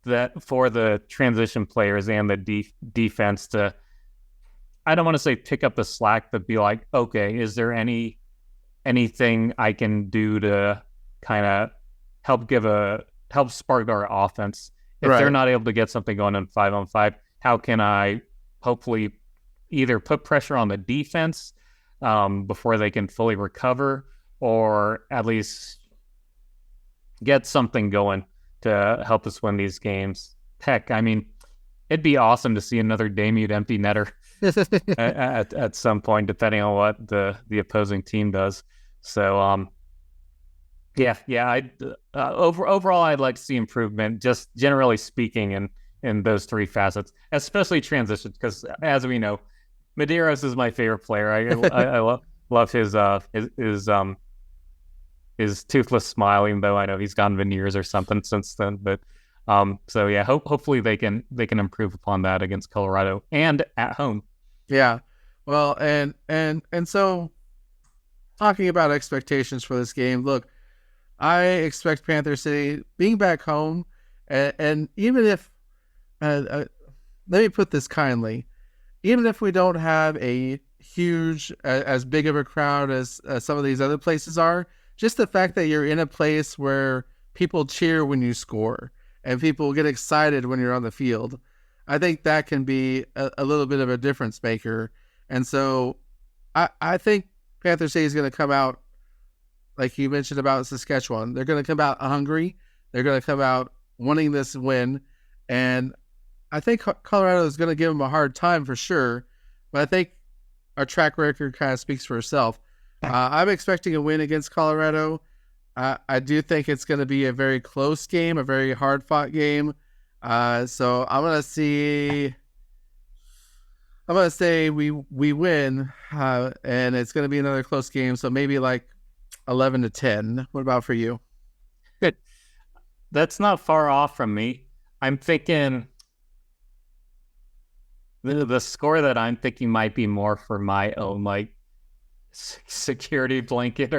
that for the transition players and the defense to, I don't want to say pick up the slack, but be like, okay, is there anything I can do to kind of help spark our offense? If they're not able to get something going in 5-on-5, how can I hopefully either put pressure on the defense before they can fully recover, or at least get something going to help us win these games? Heck, I mean, it'd be awesome to see another Damute empty netter at some point, depending on what the opposing team does. So, overall, I'd like to see improvement, just generally speaking, in those three facets, especially transitions, because as we know, Medeiros is my favorite player. I love his toothless smile, even though I know he's gotten veneers or something since then. But hopefully they can improve upon that against Colorado and at home. Yeah. Well, and so talking about expectations for this game, look, I expect Panther City being back home, and even if, let me put this kindly, even if we don't have a huge, as big of a crowd as some of these other places are, just the fact that you're in a place where people cheer when you score and people get excited when you're on the field, I think that can be a little bit of a difference maker. And so I think Panther City is going to come out, like you mentioned about Saskatchewan. They're going to come out hungry. They're going to come out wanting this win. And I think Colorado is going to give them a hard time for sure. But I think our track record kind of speaks for itself. I'm expecting a win against Colorado. I do think it's going to be a very close game, a very hard-fought game. So I'm going to say we win, and it's going to be another close game. So maybe like 11-10. What about for you? Good. That's not far off from me. I'm thinking the score that I'm thinking might be more for my own like security blanket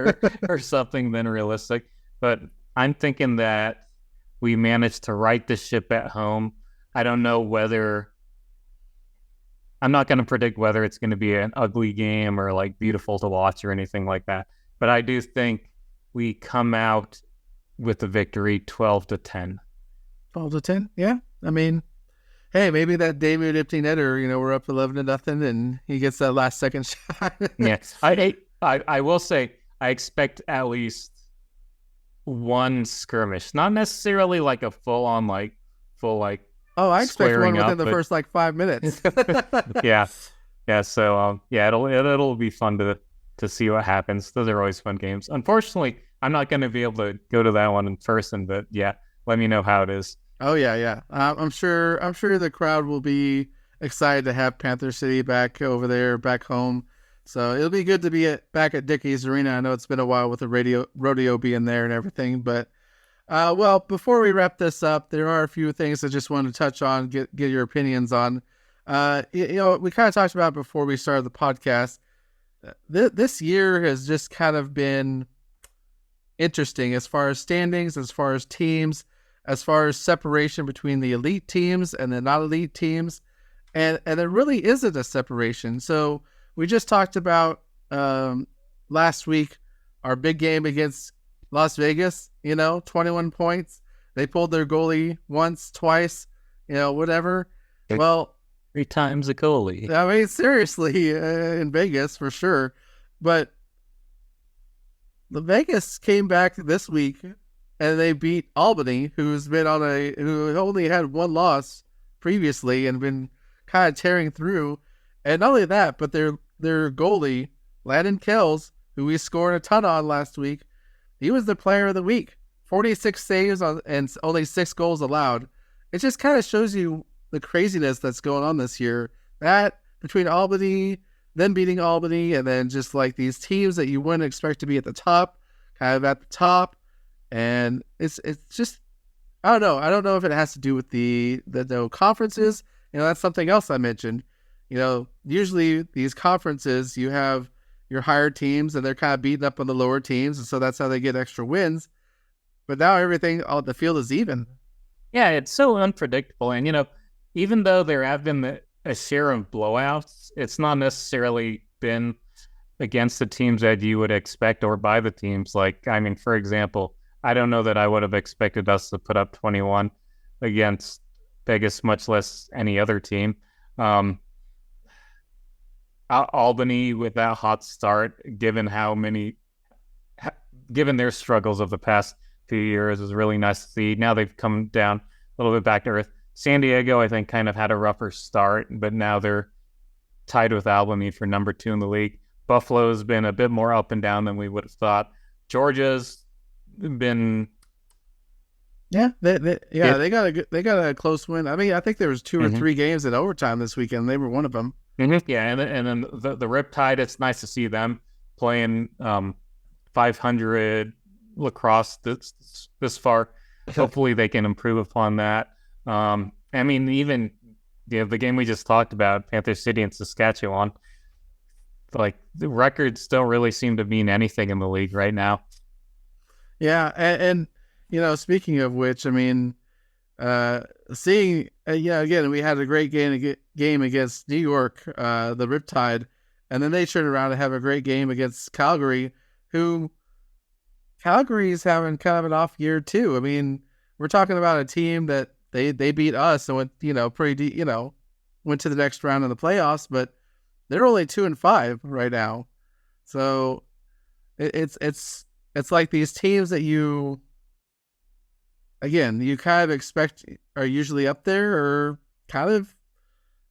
or something than realistic. But I'm thinking that we managed to right the ship at home. I don't know whether... I'm not going to predict whether it's going to be an ugly game or like beautiful to watch or anything like that. But I do think we come out with the victory 12-10. 12-10? Yeah. I mean, hey, maybe that David Ipty netter, we're up 11-0 and he gets that last second shot. Yes. I will say I expect at least one skirmish. Not necessarily like a full Oh, I expect one within the but... first 5 minutes. Yeah. So it'll be fun to see what happens. Those are always fun games. Unfortunately, I'm not going to be able to go to that one in person, but yeah, let me know how it is. Oh yeah. I'm sure the crowd will be excited to have Panther City back over there, back home. So it'll be good to be back at Dickey's Arena. I know it's been a while with the rodeo being there and everything, but. Well, before we wrap this up, there are a few things I just wanted to touch on, get your opinions on. We kind of talked about before we started the podcast. This year has just kind of been interesting as far as standings, as far as teams, as far as separation between the elite teams and the not elite teams. And there really isn't a separation. So we just talked about last week, our big game against Las Vegas, 21 points. They pulled their goalie once, twice, whatever. Well, 3 times a goalie. I mean, seriously, in Vegas for sure. But the Vegas came back this week and they beat Albany, who only had one loss previously and been kind of tearing through. And not only that, but their goalie, Landon Kells, who we scored a ton on last week, he was the player of the week. 46 saves and only 6 goals allowed. It just kind of shows you the craziness that's going on this year. That between Albany, them beating Albany, and then just like these teams that you wouldn't expect to be at the top, kind of at the top. And it's just, I don't know. I don't know if it has to do with the conferences. That's something else I mentioned. Usually these conferences, you have your higher teams and they're kind of beating up on the lower teams. And so that's how they get extra wins. But now everything on the field is even. Yeah, it's so unpredictable. And, even though there have been a share of blowouts, it's not necessarily been against the teams that you would expect or by the teams. For example, I don't know that I would have expected us to put up 21 against Vegas, much less any other team. Albany with that hot start, given their struggles of the past few years, is really nice to see. Now they've come down a little bit back to earth. San Diego, I think, kind of had a rougher start, but now they're tied with Albany for number 2 in the league. Buffalo's been a bit more up and down than we would have thought. Georgia's been... Yeah, they got a close win. I mean, I think there was 2 or 3 games in overtime this weekend. They were one of them. Mm-hmm. Yeah, and then the Riptide, it's nice to see them playing 500 lacrosse this far. Hopefully they can improve upon that. Even the game we just talked about, Panther City and Saskatchewan, like the records don't really seem to mean anything in the league right now. Yeah, and speaking of which, I mean, seeing again, we had a great game against New York, the Riptide, and then they turned around and have a great game against Calgary, who Calgary's having kind of an off year too. I mean, we're talking about a team that they beat us and went pretty deep, went to the next round in the playoffs, but they're only 2-5 right now. So it's like these teams that you kind of expect are usually up there or kind of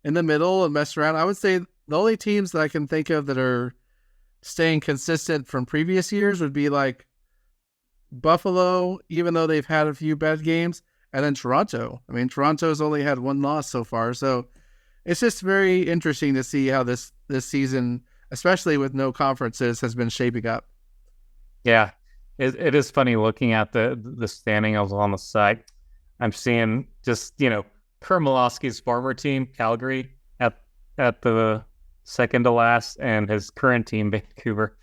in the middle and mess around. I would say the only teams that I can think of that are staying consistent from previous years would be like Buffalo, even though they've had a few bad games, and then Toronto. I mean, Toronto's only had one loss so far, so it's just very interesting to see how this season, especially with no conferences, has been shaping up. Yeah, it is funny looking at the standing on the side. I'm seeing just Kermalowski's former team, Calgary, at the second to last, and his current team, Vancouver,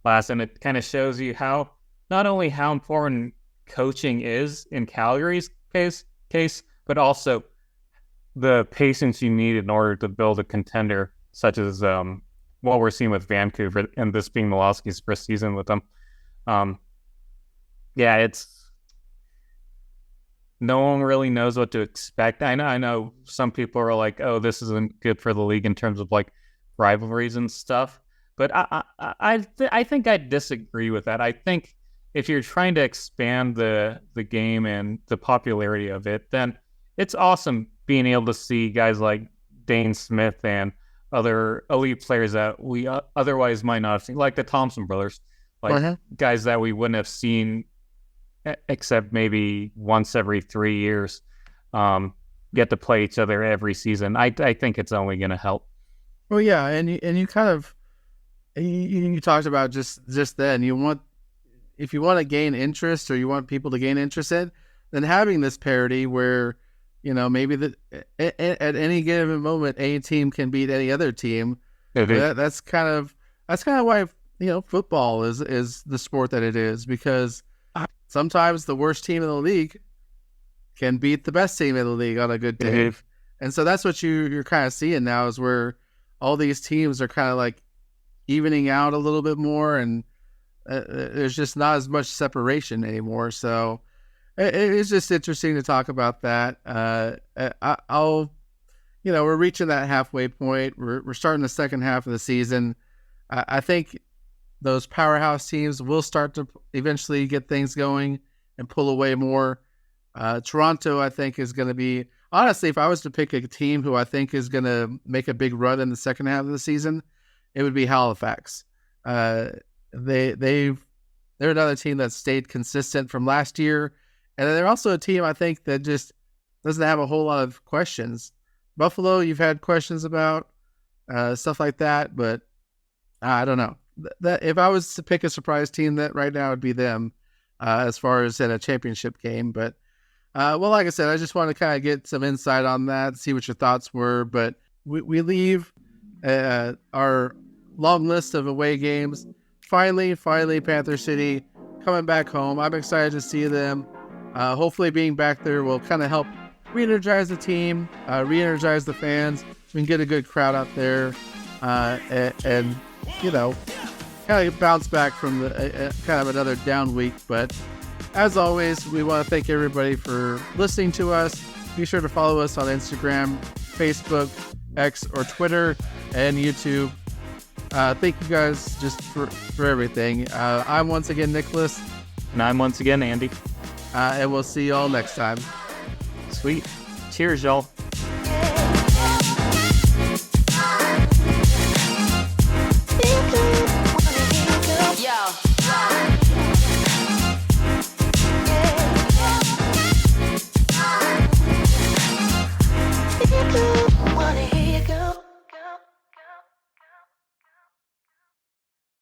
last, and it kind of shows you how not only how important coaching is in Calgary's case, but also the patience you need in order to build a contender, such as what we're seeing with Vancouver, and this being Milowski's first season with them. It's no one really knows what to expect. I know some people are like, oh, this isn't good for the league in terms of like rivalries and stuff, but I think I disagree with that. I think if you're trying to expand the game and the popularity of it, then it's awesome being able to see guys like Dane Smith and other elite players that we otherwise might not have seen, like the Thompson brothers, like guys that we wouldn't have seen except maybe once every 3 years, get to play each other every season. I think it's only going to help. Well, yeah, and you kind of you talked about just then if you want to gain interest or you want people to gain interest in, then having this parity where maybe at any given moment a team can beat any other team. That's kind of why football is the sport that it is, because sometimes the worst team in the league can beat the best team in the league on a good day. And so that's what you're kind of seeing now, is where all these teams are kind of like evening out a little bit more, and there's just not as much separation anymore. So it's just interesting to talk about that. We're reaching that halfway point. We're starting the second half of the season. I think those powerhouse teams will start to eventually get things going and pull away more. Toronto, I think, is going to be, honestly, if I was to pick a team who I think is going to make a big run in the second half of the season, it would be Halifax. They're another team that stayed consistent from last year. And they're also a team, I think, that just doesn't have a whole lot of questions. Buffalo, you've had questions about, stuff like that, but I don't know. That if I was to pick a surprise team, that right now would be them, as far as in a championship game. But, like I said, I just want to kind of get some insight on that, see what your thoughts were. But we leave our long list of away games. Finally, Panther City coming back home. I'm excited to see them. Hopefully being back there will kind of help re-energize the team, re-energize the fans. We can get a good crowd out there, and kind of bounce back from the kind of another down week. But as always, we want to thank everybody for listening to us. Be sure to follow us on Instagram, Facebook, X, or Twitter, and YouTube. Thank you guys just for everything. I'm once again Nicholas. And I'm once again Andy. And we'll see you all next time. Sweet. Cheers, y'all.